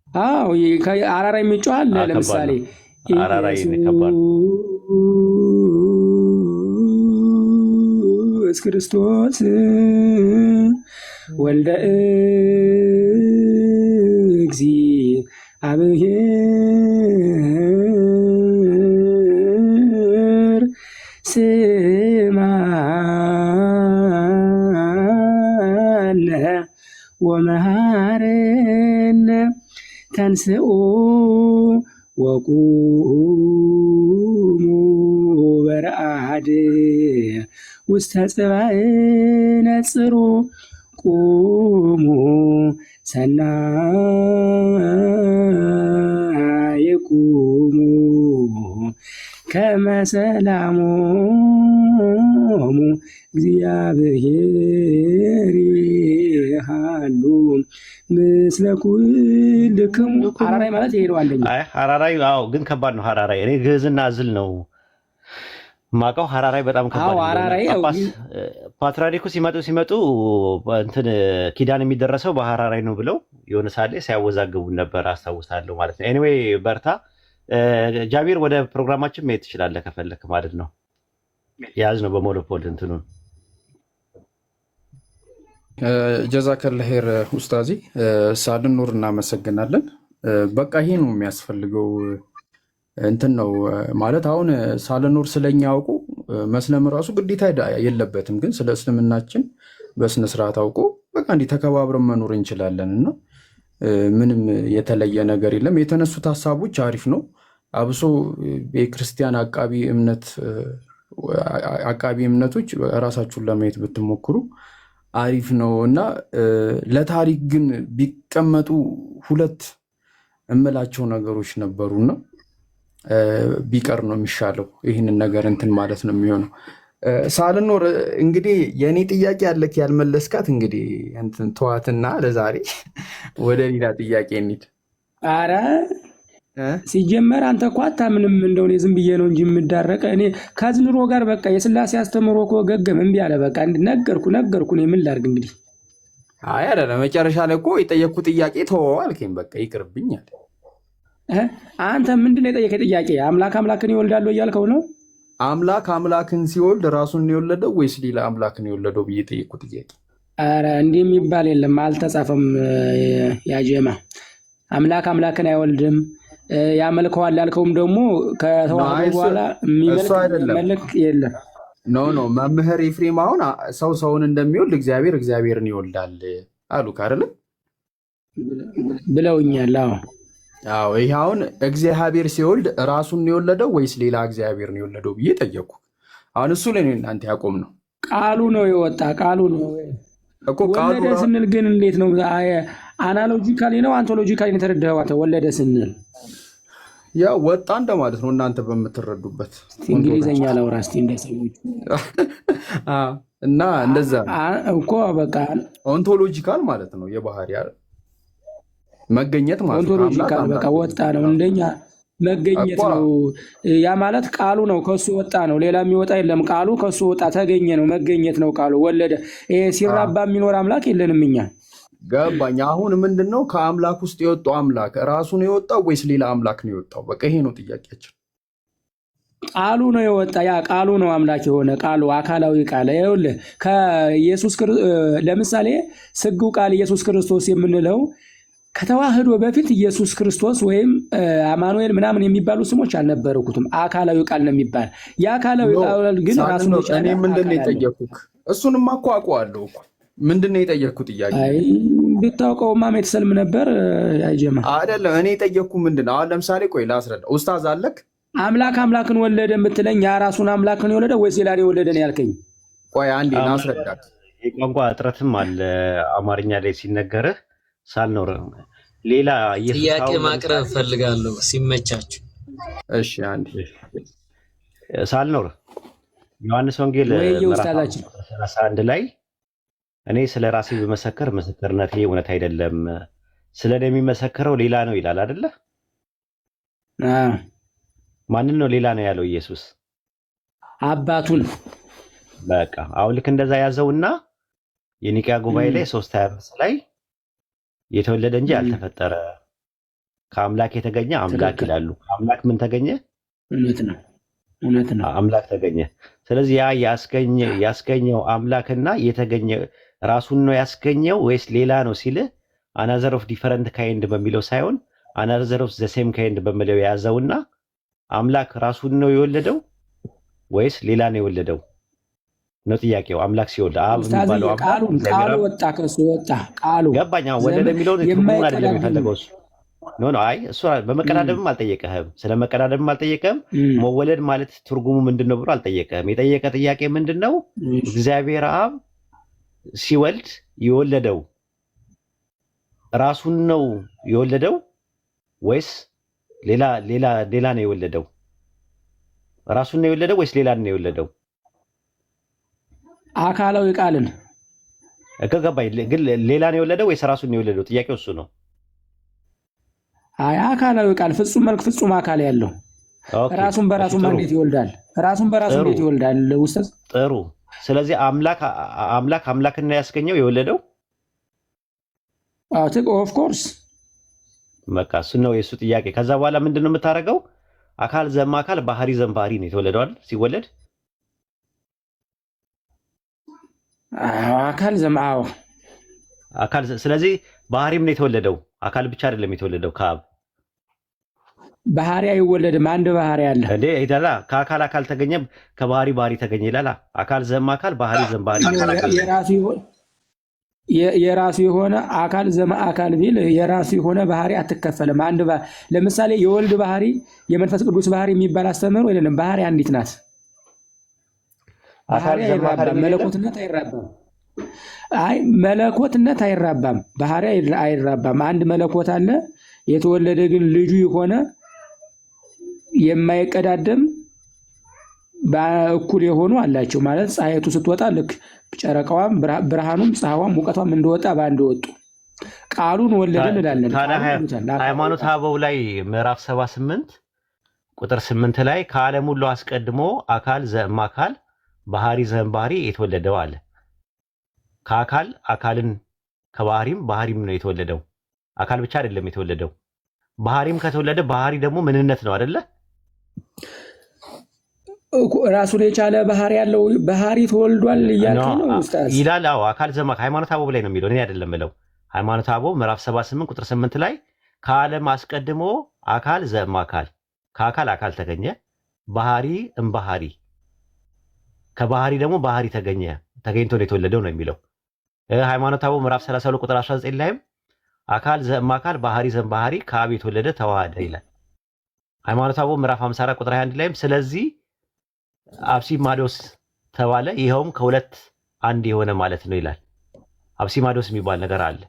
ሀራራይ የሚጮህ አለ። ለምሳሌ ሀራራይ ከባድ ኢየሱስ ክርስቶስ ወልደ እግዚአብሔር ስማነ ወመሃረነ ተንስኡ ወቁሙ በረአድ ውስተ ጽባእ ነጽሩ ቁሙ ሰናይ ቁሙ ከመ ሰላሞሙ እግዚአብሔር ይሃሉ ምስለ ኩልክሙ። ሀራራይ ማለት ይሄ ነው አንደኛ። ሀራራይ ግን ከባድ ነው። ሀራራይ እኔ ግዕዝና እዝል ነው ማውቀው። ሀራራይ በጣም ከባድ ነው። ፓትርያርኩ ሲመጡ እንትን ኪዳን የሚደረሰው በሀራራይ ነው ብለው የሆነ ሳሌ ሲያወዛግቡን ነበር አስታውሳለሁ ማለት ነው። ኤኒዌይ በርታ ጃቢር፣ ወደ ፕሮግራማችን መሄድ ትችላለህ ከፈለክ ማለት ነው። ያዝ ነው በሞኖፖል እንትኑን። ጀዛከላ ኸይር ኡስታዚ ሳልኑር እናመሰግናለን። በቃ ይሄ ነው የሚያስፈልገው እንትን ነው ማለት አሁን ሳልኑር ስለኛ አውቁ መስለም ራሱ ግዴታ የለበትም፣ ግን ስለ እስልምናችን በስነ ስርዓት አውቁ በቃ እንዲህ ተከባብረን መኖር እንችላለን እና ምንም የተለየ ነገር የለም። የተነሱት ሀሳቦች አሪፍ ነው። አብሶ የክርስቲያን አቃቢ እምነቶች ራሳችሁን ለማየት ብትሞክሩ አሪፍ ነው እና ለታሪክ ግን ቢቀመጡ ሁለት እምላቸው ነገሮች ነበሩና ቢቀር ነው የሚሻለው። ይህንን ነገር እንትን ማለት ነው የሚሆነው። ሳልኖር እንግዲህ የእኔ ጥያቄ ያለክ ያልመለስካት እንግዲህ እንትን ተዋትና ለዛሬ ወደ ሌላ ጥያቄ እንሂድ። አረ ሲጀመር አንተ እኮ አታምንም። እንደው እኔ ዝም ብዬ ነው እንጂ የምዳረቀ እኔ ከአዝንሮ ጋር በቃ የስላሴ አስተምሮ እኮ ገገም እምቢ አለ። በቃ ነገርኩ እኔ ምን ላድርግ እንግዲህ። አይ አይደለም፣ መጨረሻ ላይ እኮ የጠየቅኩት ጥያቄ ተወው አልከኝ። በቃ ይቅርብኛል። አንተ ምንድን ነው የጠየቀኝ ጥያቄ? አምላክ አምላክን ይወልዳል እያልከው ነው? አምላክ አምላክን ሲወልድ ራሱን የወለደው ወይስ ሌላ አምላክን የወለደው ብዬ ጠየቅኩት ጥያቄ። አረ እንዲህ የሚባል የለም፣ አልተጻፈም። ያጀማ አምላክ አምላክን አይወልድም። ያመልከዋል ያልከውም ደግሞ ከተዋህዶ በኋላ የሚመልክ የለም። ኖ መምህር ኤፍሬም አሁን ሰው ሰውን እንደሚወልድ እግዚአብሔርን ይወልዳል አሉ አይደለም ብለውኛል። አዎ ይሄ አሁን እግዚአብሔር ሲወልድ ራሱን የወለደው ወይስ ሌላ እግዚአብሔር ነው የወለደው ብዬ ጠየቅኩ። አሁን እሱ ላይ እናንተ ያቆም ነው ቃሉ ነው የወጣ ቃሉ ነው እኮ ቃሉ ወለደ ስንል ግን እንዴት ነው? አናሎጂካሊ ነው አንቶሎጂካሊ ነው የተረዳኸው? አንተ ወለደ ስንል ያ ወጣ እንደማለት ነው እናንተ በምትረዱበት እንግሊዘኛ ላውራ እስቲ እንደሰሙት እና እንደዛ እኮ በቃ ኦንቶሎጂካል ማለት ነው የባህሪ መገኘት ማለት ነው። ኦንቶሎጂካል በቃ ወጣ ነው እንደኛ መገኘት ነው። ያ ማለት ቃሉ ነው ከሱ ወጣ ነው። ሌላ የሚወጣ የለም። ቃሉ ከሱ ወጣ ተገኘ ነው መገኘት ነው ቃሉ ወለደ። ይሄ ሲራባ የሚኖር አምላክ የለንም እኛ። ገባኝ። አሁን ምንድነው ከአምላክ ውስጥ የወጣው አምላክ ራሱ ነው የወጣው ወይስ ሌላ አምላክ ነው የወጣው? በቃ ይሄ ነው ጥያቄያችን። ቃሉ ነው የወጣ። ያ ቃሉ ነው አምላክ የሆነ ቃሉ አካላዊ ቃል። ይኸውልህ ከኢየሱስ ለምሳሌ ስግው ቃል ኢየሱስ ክርስቶስ የምንለው ከተዋህዶ በፊት ኢየሱስ ክርስቶስ ወይም አማኑኤል ምናምን የሚባሉ ስሞች አልነበሩትም። አካላዊ ቃል ነው የሚባል። የአካላዊ ቃል ግን ራሱ ነው። እኔ ምንድነው የጠየኩህ? እሱንም እኮ አውቀዋለሁ እኮ። ምንድነው የጠየኩህ ጥያቄ? አይ ብታውቀውማ መተሰልም ነበር። አይጀማ አይደለም። እኔ የጠየኩህ ምንድነው? አሁን ለምሳሌ ቆይ ላስረዳ። ኡስታዝ አለክ አምላክ አምላክን ወለደ የምትለኝ ያ ራሱን አምላክን የወለደ ወይስ ሌላ የወለደ ነው ያልከኝ? ቆይ አንዴ ላስረዳክ። የቋንቋ እጥረትም አለ አማርኛ ላይ ሲነገርህ ሳልኖር ሌላ ጥያቄ ማቅረብ ፈልጋለሁ ሲመቻችሁ። እሺ አንዴ ሳልኖር ዮሐንስ ወንጌል ምዕራፍ 31 ላይ እኔ ስለ ራሴ በመሰከር ምስክርነቴ እውነት አይደለም፣ ስለ እኔ የሚመሰክረው ሌላ ነው ይላል አይደለ? ማንን ነው ሌላ ነው ያለው? ኢየሱስ አባቱን። በቃ አሁን ልክ እንደዛ ያዘውና የኒቅያ ጉባኤ ላይ 3:25 ላይ የተወለደ እንጂ ያልተፈጠረ ከአምላክ የተገኘ አምላክ ይላሉ። አምላክ ምን ተገኘ? እውነት ነው አምላክ ተገኘ። ስለዚህ ያ ያስገኘው አምላክና የተገኘ ራሱን ነው ያስገኘው ወይስ ሌላ ነው ሲል አናዘር ኦፍ ዲፈረንት ካይንድ በሚለው ሳይሆን አናዘር ኦፍ ዘ ሴም ካይንድ በሚለው የያዘውና አምላክ ራሱን ነው የወለደው ወይስ ሌላ ነው የወለደው ነው ጥያቄው። አምላክ ሲወልድ አብ የሚባለው ቃሉ ወጣ ከሱ ወጣ ቃሉ ገባኛ ወለደ የሚለውን ትርጉሙን አይደለም የሚፈልገው እሱ ኖ አይ እሱ በመቀዳደምም አልጠየቀህም። ስለ መቀዳደምም አልጠየቀህም። መወለድ ማለት ትርጉሙ ምንድነው ብሎ አልጠየቀህም። የጠየቀ ጥያቄ ምንድነው? እግዚአብሔር አብ ሲወልድ የወለደው ራሱን ነው የወለደው ወይስ ሌላ ነው የወለደው? ራሱን ነው የወለደው ወይስ ሌላ ነው የወለደው? አካላዊ ቃልን ገባኝ። ግን ሌላ ነው የወለደው ወይስ ራሱን ነው የወለደው? ጥያቄው እሱ ነው። አይ አካላዊ ቃል ፍጹም መልክ ፍጹም አካል ያለው ራሱን በራሱ እንዴት ይወልዳል? ራሱን በራሱ እንዴት ይወልዳል? ኡስታዝ ጥሩ። ስለዚህ አምላክና ያስገኘው የወለደው ኦፍ ኮርስ በቃ እሱ ነው የእሱ ጥያቄ። ከዛ በኋላ ምንድነው የምታደርገው? አካል ዘማ አካል ባህሪ ዘም ባህሪ ነው የተወለደው አይደል? ሲወለድ አካል ዘማው አካል ስለዚህ ባህሪም ነው የተወለደው። አካል ብቻ አይደለም የተወለደው ከአብ ባህሪ አይወለድም። አንድ ባህሪ አለ እንዴ ይላል። ከአካል ተገኘ ከባህሪ ተገኘ ይላል። አካል ዘማ አካል ባህሪ ዘም ባህሪ የራሱ የሆነ አካል ዘማ አካል ቢል የራሱ የሆነ ባህሪ አትከፈልም። አንድ ለምሳሌ የወልድ ባህሪ የመንፈስ ቅዱስ ባህሪ የሚባል አስተምሮ የለም። ባህሪ አንዲት ናት። ባህሪ አይራባም። መለኮትነት አይራባም። አይ መለኮትነት አይራባም። ባህሪ አይራባም። አንድ መለኮት አለ። የተወለደ ግን ልጁ የሆነ የማይቀዳደም በእኩል የሆኑ አላቸው ማለት ፀሐይቱ ስትወጣ ልክ ጨረቃዋም ብርሃኑም ፀሐዋም ሙቀቷም እንደወጣ በአንድ ወጡ ቃሉን ወለደ እንላለን። ሃይማኖተ አበው ላይ ምዕራፍ 78 ቁጥር 8 ላይ ከዓለም ሁሉ አስቀድሞ አካል ዘእማካል ባህሪ ዘእምባህሪ የተወለደው አለ። ከአካል አካልን ከባህሪም ባህሪም ነው የተወለደው። አካል ብቻ አይደለም የተወለደው፣ ባህሪም ከተወለደ ባህሪ ደግሞ ምንነት ነው አይደለ? ራሱን የቻለ ባህሪ ያለው ባህሪ ተወልዷል እያልከ ነው ኡስታዝ ይላል። አዎ አካል ዘእማካል ሃይማኖተ አበው ላይ ነው የሚለው፣ እኔ አይደለም ብለው። ሃይማኖተ አበው ምዕራፍ 78 ቁጥር 8 ላይ ከዓለም አስቀድሞ አካል ዘእማካል ከአካል አካል ተገኘ ባህሪ እምባህሪ ከባህሪ ደግሞ ባህሪ ተገኝቶ ነው የተወለደው ነው የሚለው። ሃይማኖተ አበው ምዕራፍ 32 ቁጥር 19 ላይም አካል ዘእማካል ባህሪ ዘእምባህሪ ከአብ የተወለደ ተዋሃደ ይላል። ሃይማኖተ አበው ምዕራፍ 54 ቁጥር 21 ላይም ስለዚህ አብሲማዶስ ተባለ ይኸውም ከሁለት አንድ የሆነ ማለት ነው ይላል። አብሲማዶስ የሚባል ነገር አለ።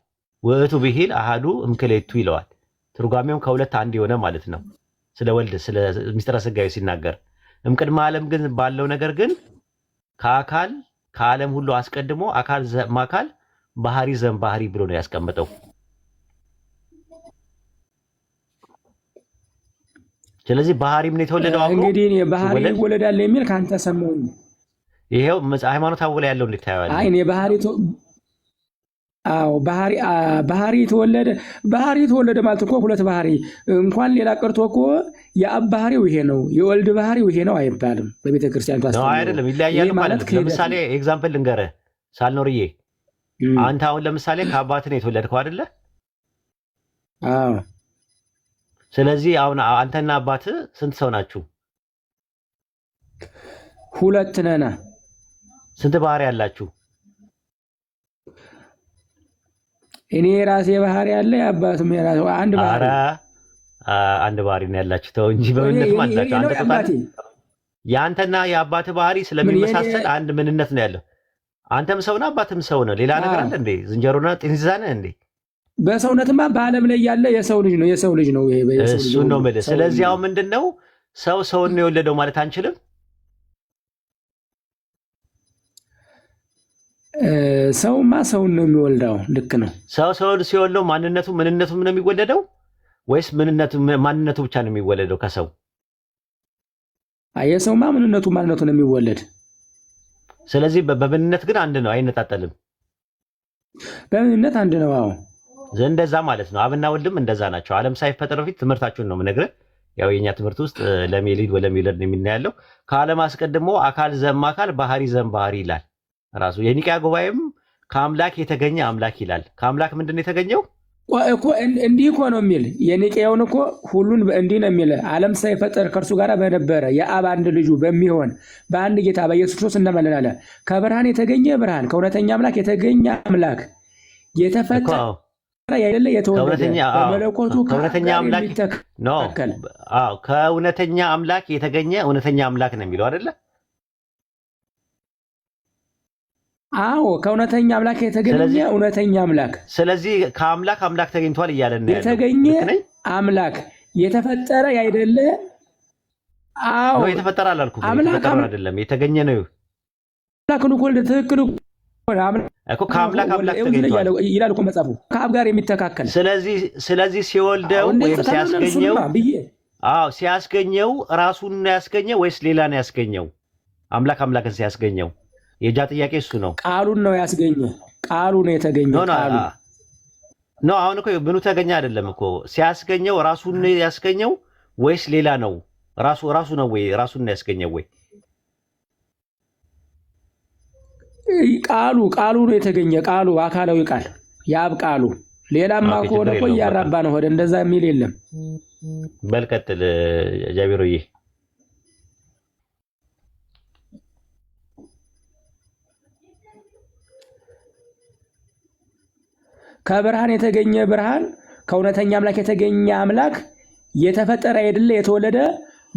ውእቱ ብሂል አሃዱ እምክሌቱ ይለዋል። ትርጓሜውም ከሁለት አንድ የሆነ ማለት ነው። ስለ ወልድ ስለ ምስጢረ ሥጋዌ ሲናገር እምቅድመ ዓለም ግን ባለው ነገር ግን ከአካል ከዓለም ሁሉ አስቀድሞ አካል ዘእማካል ባህሪ ዘእምባህሪ ብሎ ነው ያስቀመጠው። ስለዚህ ባህሪም ነው የተወለደው። አሁን እንግዲህ እኔ ባህሪ ይወለዳል የሚል ካንተ ሰማሁኝ። ይሄው ሃይማኖተ አበው ላይ ያለው እንድታየዋለህ። አይ እኔ ባህሪ ተወለደ ማለት እኮ ሁለት ባህሪ እንኳን ሌላ ቀርቶ እኮ የአብ ባህሪው ይሄ ነው የወልድ ባህሪው ይሄ ነው አይባልም በቤተ ክርስቲያን ታስተምሮ ነው አይደለም፣ ይለያያሉ ማለት ነው። ለምሳሌ ኤግዛምፕል ልንገርህ ሳልኖርዬ፣ አንተ አሁን ለምሳሌ ከአባትህ ነው የተወለድከው አይደለ? አዎ። ስለዚህ አሁን አንተና አባትህ ስንት ሰው ናችሁ? ሁለት ነና። ስንት ባህሪ ያላችሁ? እኔ ራሴ ባህሪ ያለ አባቱም የራሱ አንድ ባህሪ። ኧረ አንድ ባህሪ ነው ያላችሁ። ተው እንጂ በምንነት ማለት አንተ ተጣጣ ያንተና የአባትህ ባህሪ ስለሚመሳሰል አንድ ምንነት ነው ያለው። አንተም ሰው ነህ አባትም ሰው ነው። ሌላ ነገር አለ እንዴ? ዝንጀሮና ጥንዚዛ ነህ እንዴ? በሰውነትማ በዓለም ላይ ያለ የሰው ልጅ ነው። የሰው ልጅ ነው ይሄ በየሰው ልጅ ነው ማለት። ስለዚህ አሁን ምንድነው ሰውን ነው የወለደው ማለት አንችልም። ሰውማ ሰውን ነው የሚወልደው። ልክ ነው። ሰውን ሲወልደው ማንነቱ ምንነቱ ነው የሚወለደው ወይስ ማንነቱ ብቻ ነው የሚወለደው ከሰው? የሰውማ ማንነቱ ነው የሚወለድ። ስለዚህ በምንነት ግን አንድ ነው፣ አይነጣጠልም። በምንነት አንድ ነው። አዎ እንደዛ ማለት ነው። አብና ወልድም እንደዛ ናቸው። ዓለም ሳይፈጠር በፊት ትምህርታችሁን ነው የምነግርህ። ያው የኛ ትምህርት ውስጥ ለሚሊድ ወለሚወለድ ነው የሚናያለው። ከዓለም አስቀድሞ አካል ዘእማካል ባህሪ ዘእምባህሪ ይላል። ራሱ የኒቅያ ጉባኤም ከአምላክ የተገኘ አምላክ ይላል። ከአምላክ ምንድን ነው የተገኘው እኮ? እንዲህ እኮ ነው የሚል የኒቅያውን እኮ ሁሉን እንዲህ ነው የሚል ዓለም ሳይፈጠር ከእርሱ ጋር በነበረ የአብ አንድ ልጁ በሚሆን በአንድ ጌታ በኢየሱስ ክርስቶስ እናምናለን። ከብርሃን የተገኘ ብርሃን ከእውነተኛ አምላክ የተገኘ አምላክ የተፈጠረ ያይደለ የተወለደ በመለኮቱ ከእውነተኛ አምላክ ነው። አዎ ከእውነተኛ አምላክ የተገኘ እውነተኛ አምላክ ነው የሚለው አይደለ? አዎ ከእውነተኛ አምላክ የተገኘ እውነተኛ አምላክ። ስለዚህ ከአምላክ አምላክ ተገኝቷል እያለን ነው የተገኘ አምላክ የተፈጠረ ያይደለ። አዎ የተፈጠረ አላልኩም፣ የተፈጠረ አይደለም የተገኘ ነው። አምላክን እኮ ትክክል እኮ ከአምላክ አምላክ ተገኝቷል ይላል እኮ መጽሐፉ፣ ከአብ ጋር የሚተካከል። ስለዚህ ሲወልደው ወይም ሲያስገኘው ራሱን ነው ያስገኘው ወይስ ሌላ ነው ያስገኘው? አምላክን ሲያስገኘው የእጃ ጥያቄ እሱ ነው። ቃሉን ነው ያስገኘ፣ ቃሉ ነው የተገኘው። ኖ አሁን እኮ ምኑ ተገኘ አይደለም እኮ ሲያስገኘው ራሱን ነው ያስገኘው ወይስ ሌላ ነው? ራሱ ነው ወይ ራሱን ነው ያስገኘው ወይ? ቃሉ ነው የተገኘ። ቃሉ አካላዊ ቃል የአብ ቃሉ። ሌላማ ከሆነ እኮ እያራባ ነው ሆደ። እንደዛ የሚል የለም። በልቀጥል ጃቢሮዬ። ከብርሃን የተገኘ ብርሃን ከእውነተኛ አምላክ የተገኘ አምላክ የተፈጠረ አይደለ የተወለደ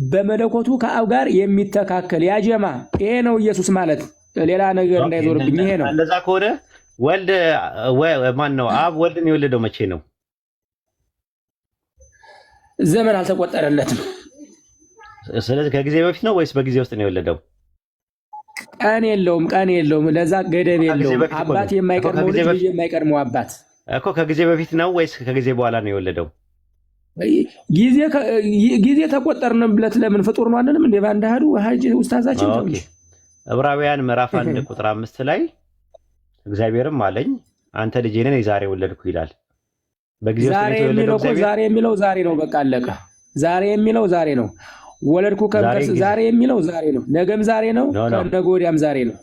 በመለኮቱ ከአብ ጋር የሚተካከል ያጀማ። ይሄ ነው ኢየሱስ ማለት። ሌላ ነገር እንዳይዞርብኝ ይሄ ነው። እንደዛ ከሆነ ወልድ ማን ነው? አብ ወልድን የወለደው መቼ ነው? ዘመን አልተቆጠረለትም። ስለዚህ ከጊዜ በፊት ነው ወይስ በጊዜ ውስጥ ነው የወለደው? ቀን የለውም። ለዛ ገደብ የለውም። አባት የማይቀድመው ልጅ የማይቀድመው አባት እኮ ከጊዜ በፊት ነው ወይስ ከጊዜ በኋላ ነው የወለደው? ጊዜ ተቆጠርንበት። ለምን ፍጡር ነው አንልም እንዴ? ባንድ አሐዱ ሀጂ ኡስታዛችን ኦኬ። ዕብራውያን ምዕራፍ 1 ቁጥር 5 ላይ እግዚአብሔርም አለኝ አንተ ልጄ ነህ ዛሬ ወለድኩ ይላል። በጊዜ ውስጥ ነው የወለደው እግዚአብሔር። ዛሬ የሚለው ዛሬ ነው። በቃ አለቀ። ዛሬ የሚለው ዛሬ ነው። ወለድኩ ከመስ ዛሬ የሚለው ዛሬ ነው። ነገም ዛሬ ነው። ከነገ ወዲያም ዛሬ ነው።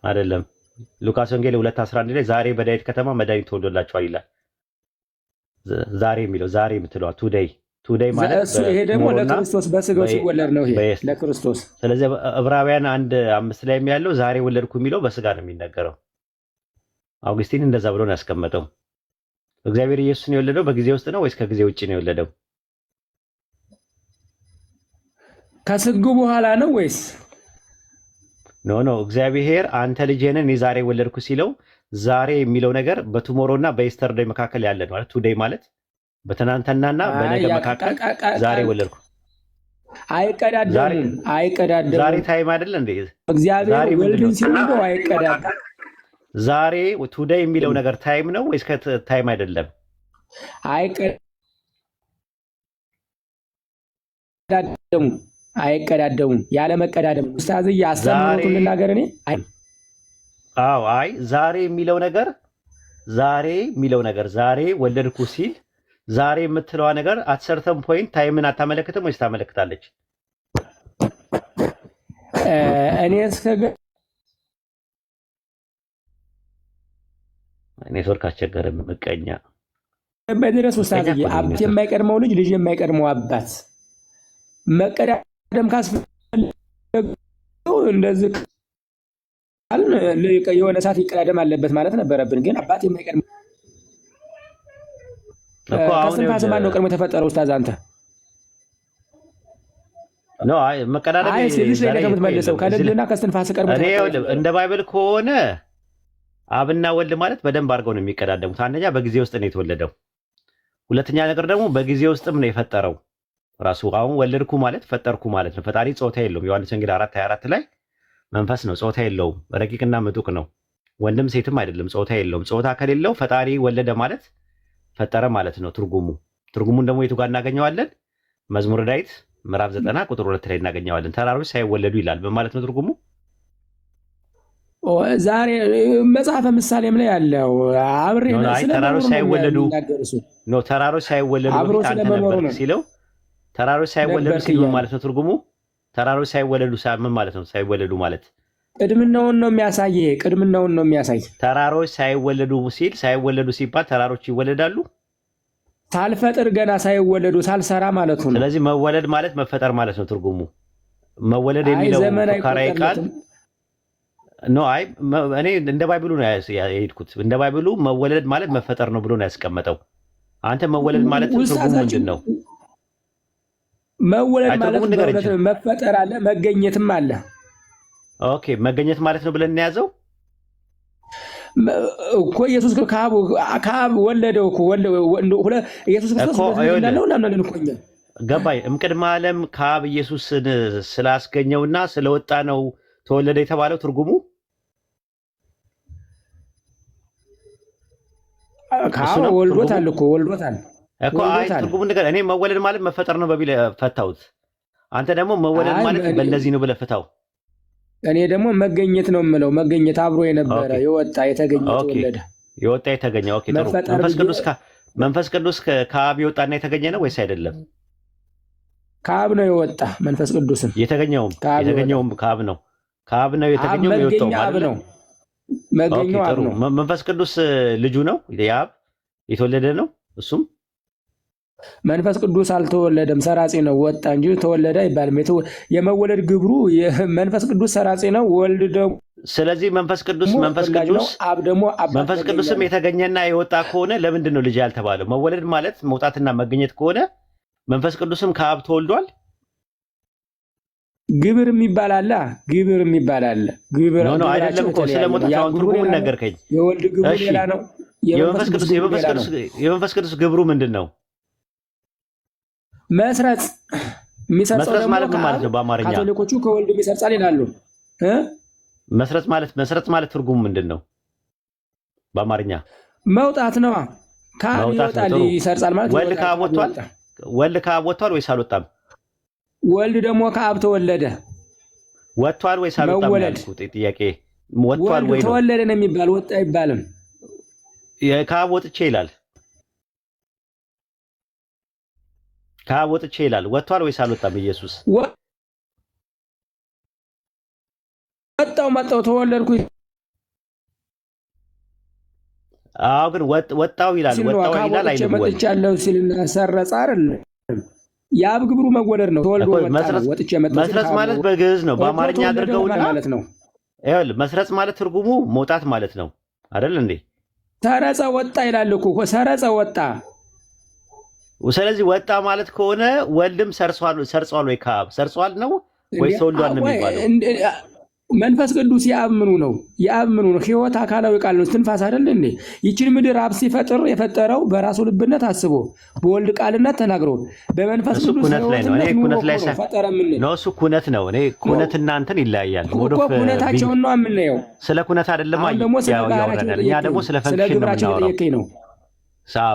አይደለም። ሉቃስ ወንጌል 2:11 ላይ ዛሬ በዳዊት ከተማ መድኃኒት ተወልዶላችኋል ይላል። ዛሬ የሚለው ዛሬ የምትለዋ ቱዴይ ማለት ይሄ ደግሞ ለክርስቶስ በስጋው ሲወለድ ነው። ይሄ ለክርስቶስ። ስለዚህ ዕብራውያን 1:5 ላይ ያለው ዛሬ ወለድኩ የሚለው በስጋ ነው የሚነገረው። አውግስቲን እንደዛ ብሎ ነው ያስቀመጠው። እግዚአብሔር ኢየሱስን የወለደው በጊዜ ውስጥ ነው ወይስ ከጊዜ ውጪ ነው የወለደው? ከስጉ በኋላ ነው ወይስ? ኖ እግዚአብሔር አንተ ልጄ ነህ እኔ ዛሬ ወለድኩ ሲለው ዛሬ የሚለው ነገር በቱሞሮ እና በኢስተርዴይ መካከል ያለ ነው ማለት ቱዴይ ማለት በትናንትናና በነገ መካከል ዛሬ ወለድኩ። አይቀዳደሙም። ዛሬ ታይም አይደለ እንዴ? እግዚአብሔር ወልድን ሲወልደው አይቀዳደም። ዛሬ ቱዴይ የሚለው ነገር ታይም ነው ወይስ ታይም አይደለም? አይቀዳደሙም። ያለ መቀዳደም ኡስታዝ ያስተምሩትን ልናገር እኔ ዛሬ የሚለው ነገር ዛሬ ወለድኩ ሲል ዛሬ የምትለዋ ነገር አትሰርተም ፖይንት ታይምን አታመለክትም ወይስ ታመለክታለች? እኔ እስከ ኔትወርክ አስቸገረ። ምቀኛ በድረስ ኡስታዝ አባት የማይቀድመው ልጅ የማይቀድመው አባት መቀዳደም ካስፈለገው እንደዚህ የሆነ ሰዓት ይቀዳደም አለበት ማለት ነበረብን። ግን አባት የማይቀድመው ከስንፋስ ማን ነው ቀድሞ የተፈጠረው? ኡስታዝ አንተ መቀዳደም የምትመልሰው ከልልና ከስንፋስ ቀድሞ እንደ ባይብል ከሆነ አብና ወልድ ማለት በደንብ አድርገው ነው የሚቀዳደሙት። አንደኛ በጊዜ ውስጥ ነው የተወለደው። ሁለተኛ ነገር ደግሞ በጊዜ ውስጥም ነው የፈጠረው ራሱ። አሁን ወለድኩ ማለት ፈጠርኩ ማለት ነው። ፈጣሪ ጾታ የለውም። ዮሐንስ ወንጌል 4:24 ላይ መንፈስ ነው፣ ጾታ የለውም። ረቂቅና ምጡቅ ነው፣ ወንድም ሴትም አይደለም፣ ጾታ የለውም። ጾታ ከሌለው ፈጣሪ ወለደ ማለት ፈጠረ ማለት ነው ትርጉሙን ደግሞ የቱ ጋር እናገኘዋለን? መዝሙረ ዳዊት ምዕራፍ 90 ቁጥር 2 ላይ እናገኘዋለን። ተራሮች ሳይወለዱ ይላል። በማለት ነው ትርጉሙ። ዛሬ መጽሐፈ ምሳሌም ላይ ያለው አብሬ ተራሮች ሳይወለዱ ተራሮች ሳይወለዱ አንተ ነበር ሲለው ተራሮች ሳይወለዱ ሲል ማለት ነው ትርጉሙ። ተራሮች ሳይወለዱ ምን ማለት ነው? ሳይወለዱ ማለት ቅድምናውን ነው የሚያሳይ። ተራሮች ሳይወለዱ ሲል ሳይወለዱ ሲባል ተራሮች ይወለዳሉ። ሳልፈጥር ገና ሳይወለዱ ሳልሰራ ማለት ነው። ስለዚህ መወለድ ማለት መፈጠር ማለት ነው ትርጉሙ። መወለድ የሚለው ፉካራዊ ቃል እኔ እንደ ባይብሉ ነው የሄድኩት። እንደ ባይብሉ መወለድ ማለት መፈጠር ነው ብሎ ነው ያስቀመጠው። አንተ መወለድ ማለት ትርጉሙ ምንድን ነው? መወለድ ማለት መፈጠር አለ፣ መገኘትም አለ። ኦኬ መገኘት ማለት ነው ብለን እንያዘው እኮ ኢየሱስ ከአብ ወለደው እኮ ኢየሱስ ክርስቶስ እንዳለው እናምናለን እኮ እኛ። ገባኝ። እምቅድመ ዓለም ከአብ ኢየሱስን ስላስገኘውና ስለወጣ ነው ተወለደ የተባለው ትርጉሙ። ወልዶታል እኮ ትርጉሙ ነገር እኔ መወለድ ማለት መፈጠር ነው በቢል ፈታሁት። አንተ ደግሞ መወለድ ማለት በእንደዚህ ነው ብለህ ፍታው። እኔ ደግሞ መገኘት ነው የምለው። መገኘት አብሮ የነበረ የወጣ የተገኘ ተወለደ የወጣ የተገኘ። ኦኬ ጥሩ። መንፈስ ቅዱስ ከአብ የወጣና የተገኘ ነው ወይስ አይደለም? ከአብ ነው የወጣ መንፈስ ቅዱስን የተገኘውም ከአብ ነው። ከአብ ነው የተገኘው የወጣው ማለት ነው። መገኘው አብ ነው። መንፈስ ቅዱስ ልጁ ነው የአብ የተወለደ ነው። እሱም መንፈስ ቅዱስ አልተወለደም፣ ሰራጺ ነው። ወጣ እንጂ ተወለደ አይባልም። የመወለድ ግብሩ መንፈስ ቅዱስ ሰራጺ ነው። ወልድ ደግሞ ስለዚህ መንፈስ ቅዱስም የተገኘና የወጣ ከሆነ ለምንድን ነው ልጅ ያልተባለው? መወለድ ማለት መውጣትና መገኘት ከሆነ መንፈስ ቅዱስም ከአብ ተወልዷል። ግብር የሚባል አለ። ግብር ነው አይደለም እኮ ስለሞታው አሁን ትርጉሙን ነገርከኝ። የወልድ ግብሩ ሌላ ነው። የመንፈስ ቅዱስ ግብሩ ምንድን ነው? መስረጽ የሚሰርጸው መስረጽ ደግሞ ማለት ምን ማለት ነው በአማርኛ? ካቶሊኮቹ ከወልድ ይሰርጻል ይላሉ። መስረጽ ማለት ትርጉሙ ምንድን ነው በአማርኛ? መውጣት ነዋ። ከአብ ይወጣል ይሰርጻል ማለት ወልድ ከአብ ወጥቷል? ወልድ ከአብ ወጥቷል ወይስ አልወጣም? ወልድ ደግሞ ከአብ ተወለደ። ወጥቷል ወይስ አልወጣም? ያልኩት ጥያቄ ወጥቷል ወይ ነው? ተወለደ ነው የሚባል፣ ወጣ አይባልም። ከአብ ወጥቼ ይላል። ከአብ ወጥቼ ይላል። ወጥቷል ወይስ አልወጣም? ኢየሱስ መጣው ተወለድኩ። አዎ ግን ወጣው ይላል። ወጣው ይላል አይደለም? መጥቻለሁ ሲልና ሰረጸ አይደል? የአብ ግብሩ መወለድ ነው። ተወልዶ መጣ ነው። ወጥቼ መጣሁ። መስረጽ ማለት በግዕዝ ነው። በአማርኛ አድርገውና ማለት ነው። ይኸውልህ መስረጽ ማለት ትርጉሙ መውጣት ማለት ነው አይደል እንዴ? ሰረጸ ወጣ ይላል እኮ ሰረጸ ወጣ። ስለዚህ ወጣ ማለት ከሆነ ወልድም ሰርጿል ወይ ከአብ ሰርጿል ነው ወይስ ተወልዷል ነው የሚባለው? መንፈስ ቅዱስ የአብ ምኑ ነው? የአብ ምኑ ነው? ሕይወት አካላዊ ቃል ነው። ትንፋስ አይደል እንዴ? ይችን ምድር አብ ሲፈጥር የፈጠረው በራሱ ልብነት አስቦ በወልድ ቃልነት ተናግሮ በመንፈስ ቅዱስ ኩነት ላይ ነው። እኔ ኩነት ላይ ፈጠረ። ምን ነው እሱ? ኩነት ነው። እኔ ኩነትና እንትን ይለያያል። ኩነታቸውን ነው የምናየው። ስለ ኩነት አይደለም ያወራናል። እኛ ደግሞ ስለ ፈንክሽን ነው የምናወራው።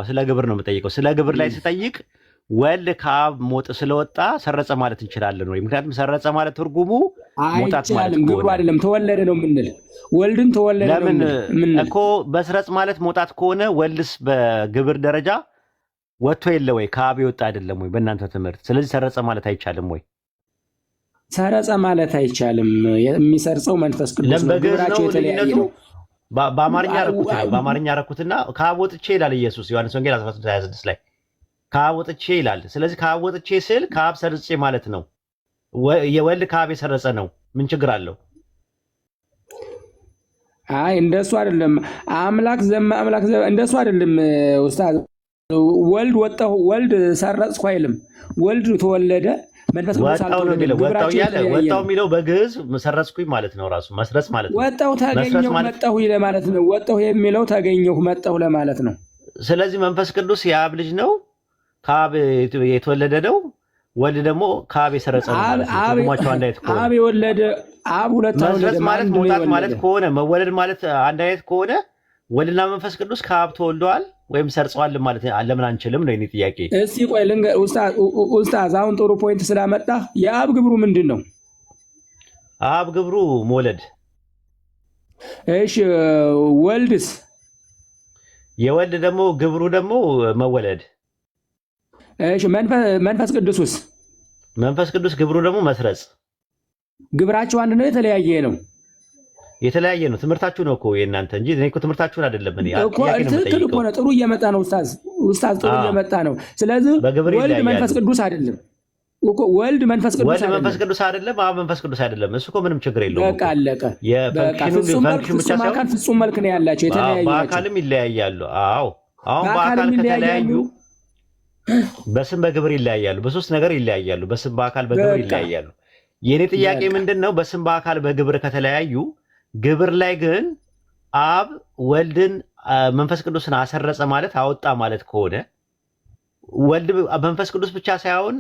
ስለ ግብር ነው የምጠይቀው። ስለ ግብር ላይ ስጠይቅ ወልድ ከአብ ሞት ስለወጣ ሰረጸ ማለት እንችላለን ወይ? ምክንያቱም ሰረጸ ማለት ትርጉሙ ሞታት ማለት ነው። ግብሩ አይደለም ተወለደ ነው የምንል። ወልድን ተወለደ ነው የምንል እኮ። በስረጽ ማለት ሞታት ከሆነ ወልድስ በግብር ደረጃ ወጥቶ የለ ወይ? ከአብ የወጣ አይደለም ወይ በእናንተ ትምህርት? ስለዚህ ሰረጸ ማለት አይቻልም ወይ? ሰረጸ ማለት አይቻልም። የሚሰርጸው መንፈስ ቅዱስ ነው። ግብራቸው የተለያየ ነው። በአማርኛ ረኩትና ከአብ ወጥቼ ይላል ኢየሱስ ዮሐንስ ወንጌል 13:26 ላይ ከአብ ወጥቼ ይላል። ስለዚህ ከአብ ወጥቼ ስል ከአብ ሰርጬ ማለት ነው። የወልድ ከአብ የሰረጸ ነው። ምን ችግር አለው? አይ እንደሱ አይደለም። አምላክ እንደሱ አይደለም ኡስታዝ። ወልድ ሰረጽኩ አይልም። ወልድ ተወለደ። መንፈስ ቅዱስ አልተወለደም። ወጣው የሚለው በግዕዝ ሰረጽኩኝ ማለት ነው። ራሱ መስረጽ ማለት ነው። ወጣው ተገኘሁ መጣሁ ለማለት ነው። ወጣው የሚለው ተገኘሁ መጣሁ ለማለት ነው። ስለዚህ መንፈስ ቅዱስ የአብ ልጅ ነው፣ ከአብ የተወለደ ነው። ወልድ ደግሞ ከአብ የሰረጸ ነው ማለት ነው። ትርጉማቸው አንድ አይነት ከሆነ አብ የወለደ አብ ሁለት መስረጽ ማለት መውጣት ማለት ከሆነ መወለድ ማለት አንድ አይነት ከሆነ ወልድና መንፈስ ቅዱስ ከአብ ተወልደዋል ወይም ሰርጸዋል ማለት ለምን አንችልም ነው የኔ ጥያቄ። እስቲ ቆይ ልንገር ኡስታዝ፣ አሁን ጥሩ ፖይንት ስላመጣ የአብ ግብሩ ምንድን ነው? አብ ግብሩ መውለድ። እሺ ወልድስ? የወልድ ደግሞ ግብሩ ደግሞ መወለድ። እሺ መንፈስ ቅዱስስ? መንፈስ ቅዱስ ግብሩ ደግሞ መስረጽ። ግብራቸው አንድ ነው የተለያየ ነው? የተለያየ ነው። ትምህርታችሁ ነው እኮ የእናንተ እንጂ እኔ እኮ ትምህርታችሁን አይደለም። እኔ ትክክል እኮ ነው። ጥሩ እየመጣ ነው ኡስታዝ ጥሩ እየመጣ ነው። ስለዚህ ወልድ መንፈስ ቅዱስ አይደለም እኮ ወልድ መንፈስ ቅዱስ አይደለም። መንፈስ ቅዱስ አይደለም። አብ መንፈስ ቅዱስ አይደለም። እሱ እኮ ምንም ችግር የለውም። በቃ አለቀ። የፈንክሽን ብቻ ሳይሆን ፍጹም መልክ ነው ያላቸው። የተለያዩ በአካልም ይለያያሉ። አዎ አሁን በአካል ከተለያዩ በስም በግብር ይለያያሉ። በሶስት ነገር ይለያያሉ። በስም በአካል በግብር ይለያያሉ። የኔ ጥያቄ ምንድን ነው? በስም በአካል በግብር ከተለያዩ ግብር ላይ ግን አብ ወልድን መንፈስ ቅዱስን አሰረጸ ማለት አወጣ ማለት ከሆነ ወልድ መንፈስ ቅዱስ ብቻ ሳይሆን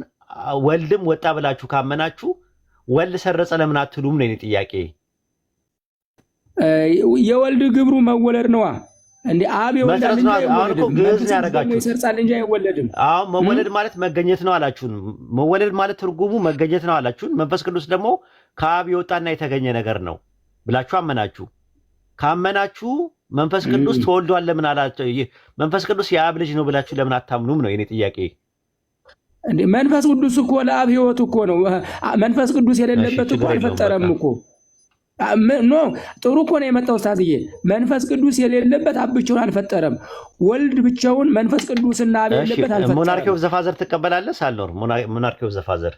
ወልድም ወጣ ብላችሁ ካመናችሁ ወልድ ሰረጸ ለምን አትሉም ነው የኔ ጥያቄ። የወልድ ግብሩ መወለድ ነዋ እንዴ? አብ ይወልዳል እንጂ ይሰርጻል እንጂ አይወለድም። አሁን መወለድ ማለት መገኘት ነው አላችሁን። መወለድ ማለት ትርጉሙ መገኘት ነው አላችሁን። መንፈስ ቅዱስ ደግሞ ከአብ የወጣና የተገኘ ነገር ነው ብላችሁ አመናችሁ። ካመናችሁ መንፈስ ቅዱስ ተወልዷል ለምን አላችሁ? መንፈስ ቅዱስ የአብ ልጅ ነው ብላችሁ ለምን አታምኑም ነው የኔ ጥያቄ። እንዴ መንፈስ ቅዱስ እኮ ለአብ ሕይወት እኮ ነው። መንፈስ ቅዱስ የሌለበት እኮ አልፈጠረም እኮ። ኖ ጥሩ እኮ ነው የመጣው ኡስታዝዬ። መንፈስ ቅዱስ የሌለበት አብ ብቻውን አልፈጠረም። ወልድ ብቻውን መንፈስ ቅዱስና አብ የሌለበት አልፈጠረም። ሞናርኪ ኦፍ ዘፋዘር ትቀበላለህ ሳልኖር? ሞናርኪ ኦፍ ዘፋዘር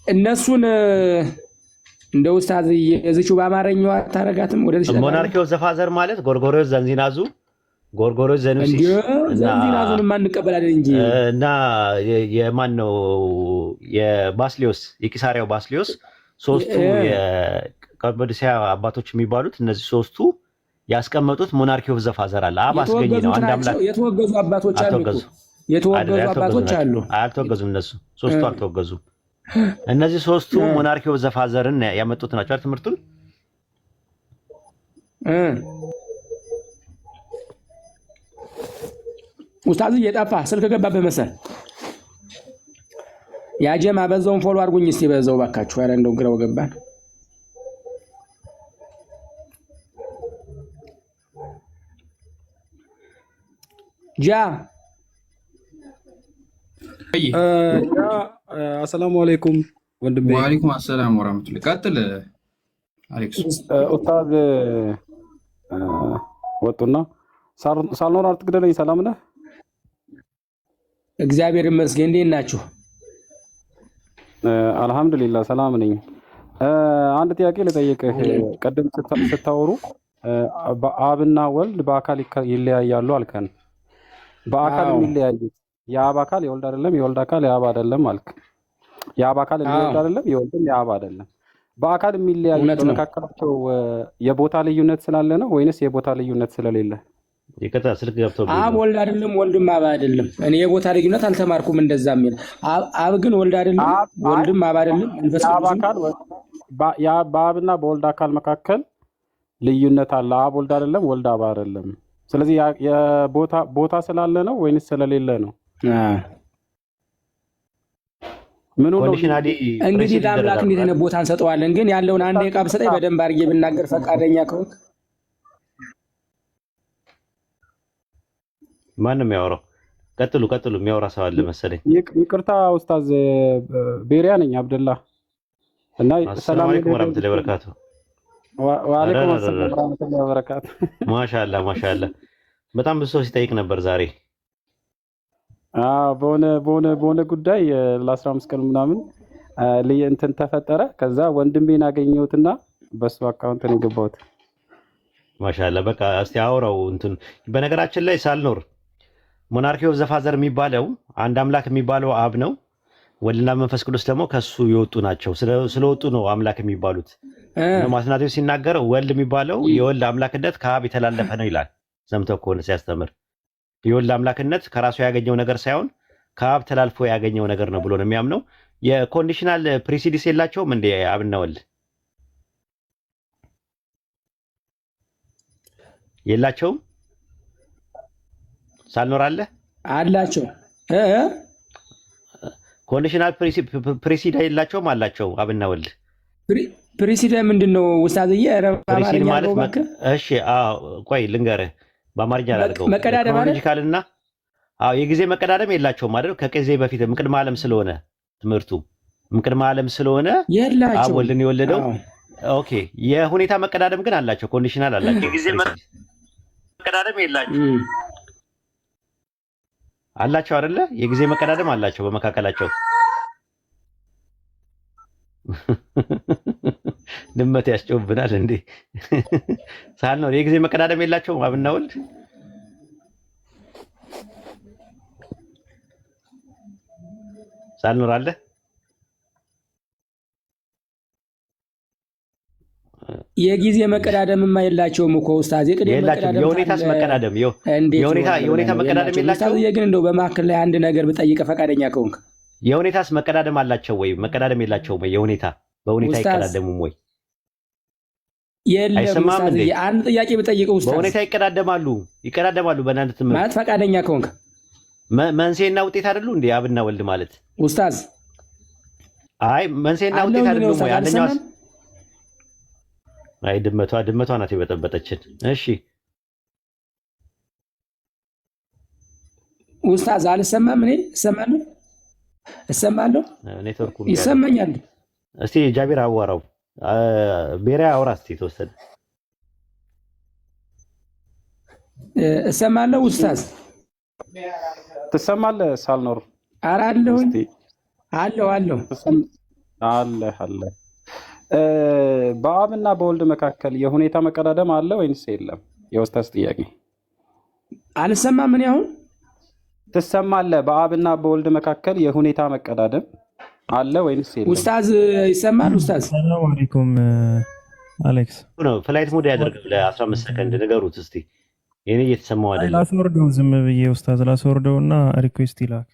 እነሱን እንደ ኡስታዝ የዚቹ በአማርኛው አታረጋትም? ወደዚህ ሞናርኪ ኦፍ ዘፋዘር ማለት ጎርጎርዮስ ዘንዚናዙ፣ ጎርጎርዮስ ዘኑሲስ ዘንዚናዙን ማንቀበላለን እንጂ እና የማን ነው የባስሊዮስ የቂሳሪያው ባስሊዮስ ሶስቱ የቀጰዶቅያ አባቶች የሚባሉት እነዚህ ሶስቱ ያስቀመጡት ሞናርኪ ኦፍ ዘ ፋዘር አለ። አብ አስገኝ ነው አንድ አምላክ። የተወገዙ አባቶች አሉ እኮ የተወገዙ አባቶች አሉ። አልተወገዙም። እነሱ ሶስቱ አልተወገዙም። እነዚህ ሶስቱ ሞናርኪ ኦፍ ዘ ፋዘርን ያመጡት ናቸው ትምህርቱን። ኡስታዝ እየጠፋ ስልክ ገባበት መሰል። ያጀማ በዛውን ፎሎ አድርጉኝ እስቲ በዛው ባካችሁ። ኧረ እንደው ግራው ገባን። ጃ አሰላሙ አለይኩም ወንድሜ። ወአለይኩም አሰላም ወራህመቱላሂ። ቀጥል አሌክስ። ኡስታዝ ወጡና ሳልኖር አትግደለኝ። ሰላም ነህ? እግዚአብሔር ይመስገን። እንዴት ናችሁ? አልሐምዱሊላህ ሰላም ነኝ። አንድ ጥያቄ ልጠይቅህ። ቀደም ስታወሩ አብና ወልድ በአካል ይለያያሉ አልከን። በአካል የሚለያዩት የአብ አካል የወልድ አይደለም፣ የወልድ አካል የአብ አይደለም አልክ። የአብ አካል የወልድ አይደለም፣ የወልድም የአብ አይደለም። በአካል የሚለያዩት በመካከላቸው የቦታ ልዩነት ስላለ ነው ወይንስ የቦታ ልዩነት ስለሌለ? ይከታ ስልክ ገብቶ አብ ወልድ አይደለም፣ ወልድም አብ አይደለም። እኔ የቦታ ልዩነት አልተማርኩም እንደዛ የሚል አብ ግን ወልድ አይደለም፣ ወልድም አብ አይደለም። በአብና በወልድ አካል መካከል ልዩነት አለ። አብ ወልድ አይደለም፣ ወልድ አብ አይደለም። ስለዚህ ቦታ ስላለ ነው ወይንስ ስለሌለ ነው? ምን ነው እንግዲህ ለአምላክ እንዴት ነው ቦታ እንሰጠዋለን? ግን ያለውን አንድ ደቂቃ ብሰጠኝ በደንብ አድርጌ ብናገር ፈቃደኛ ከሆንክ። ማንም ያወራው ቀጥሉ። የሚያወራ ሰው አለ መሰለኝ። ይቅርታ ኡስታዝ ቤሪያ ነኝ አብደላ እና ሰላም አለይኩም ወራህመቱላሂ ወበረካቱ። ወአለይኩም ሰላም ወራህመቱላሂ ወበረካቱ። ማሻአላ በጣም ብዙ ሰው ሲጠይቅ ነበር ዛሬ። በሆነ ጉዳይ ለ15 ቀን ምናምን እንትን ተፈጠረ። ከዛ ወንድሜን አገኘሁትና በሱ አካውንት ነው የገባሁት። ማሻአላ በቃ እስቲ አውራው እንትን። በነገራችን ላይ ሳልኖር ሞናርኪ ኦፍ ዘ ፋዘር የሚባለው አንድ አምላክ የሚባለው አብ ነው። ወልድና መንፈስ ቅዱስ ደግሞ ከሱ የወጡ ናቸው። ስለወጡ ነው አምላክ የሚባሉት። ማትናቴዎስ ሲናገር ወልድ የሚባለው የወልድ አምላክነት ከአብ የተላለፈ ነው ይላል። ሰምተው ከሆነ ሲያስተምር የወልድ አምላክነት ከራሱ ያገኘው ነገር ሳይሆን ከአብ ተላልፎ ያገኘው ነገር ነው ብሎ ነው የሚያምነው። የኮንዲሽናል ፕሪሲዲስ የላቸውም እንደ አብና ወልድ የላቸውም። ሳልኖር አላቸው። ኮንዲሽናል ፕሪሲድ የላቸውም አላቸው አብና ወልድ። ፕሪሲድ ምንድነው ኡስታዝዬ? ፕሪሲድ ማለት እሺ፣ ቆይ ልንገርህ በአማርኛ አላልከው። ክሮኖሎጂካልና የጊዜ መቀዳደም የላቸውም አይደል? ከጊዜ በፊት ምቅድመ ዓለም ስለሆነ ትምህርቱ ምቅድመ ዓለም ስለሆነ አብ ወልድን የወለደው። ኦኬ፣ የሁኔታ መቀዳደም ግን አላቸው። ኮንዲሽናል አላቸው። የጊዜ መቀዳደም የላቸው አላቸው አይደለ? የጊዜ መቀዳደም አላቸው በመካከላቸው። ድመት ያስጨውብናል እንዴ? ሳልኖር የጊዜ መቀዳደም የላቸውም አብና ወልድ። ሳልኖር አለ የጊዜ መቀዳደምማ የላቸውም እኮ ኡስታዝ። የሁኔታስ መቀዳደም የሁኔታ መቀዳደም የላቸውም። ግን እንደው በመካከል ላይ አንድ ነገር ብጠይቅ ፈቃደኛ ከሆንክ የሁኔታስ መቀዳደም አላቸው ወይ? መቀዳደም የላቸውም ወይ? የሁኔታ በሁኔታ አይቀዳደሙም ወይ? የለም ኡስታዝ። አንድ ጥያቄ ብጠይቅ ኡስታዝ በሁኔታ ይቀዳደማሉ በእናንተ ትምህርት ማለት ፈቃደኛ ከሆንክ መንስኤና ውጤት አይደሉ እንዴ አብና ወልድ ማለት ኡስታዝ? አይ መንስኤና ውጤት አይደሉም ወይ? አንደኛው አይ ድመቷ ናት የበጠበጠችን። እሺ ኡስታዝ አልሰማም። እኔ እሰማለሁ። ኔትወርኩ ይሰማኛል። እስቲ ጃቢር አዋራው ቤሪያ አውራ እስቲ ተወሰደ። እሰማለሁ ኡስታዝ። ትሰማለህ? ሳልኖር ኧረ አለሁ አለ በአብና በወልድ መካከል የሁኔታ መቀዳደም አለ ወይንስ የለም? የኡስታዝ ጥያቄ። አልሰማም። እኔ አሁን ትሰማለህ? በአብና በወልድ መካከል የሁኔታ መቀዳደም አለ ወይንስ የለም? ኡስታዝ ይሰማል? ኡስታዝ ሰላም አለይኩም አሌክስ ነው ፍላይት ሞድ ያደርግ ለ15 ሰከንድ ንገሩት እስቲ። የኔ እየተሰማው አይደለም። ላስወርደው ዝም ብዬ ኡስታዝ ላስወርደውና ሪኩዌስት ይላክ።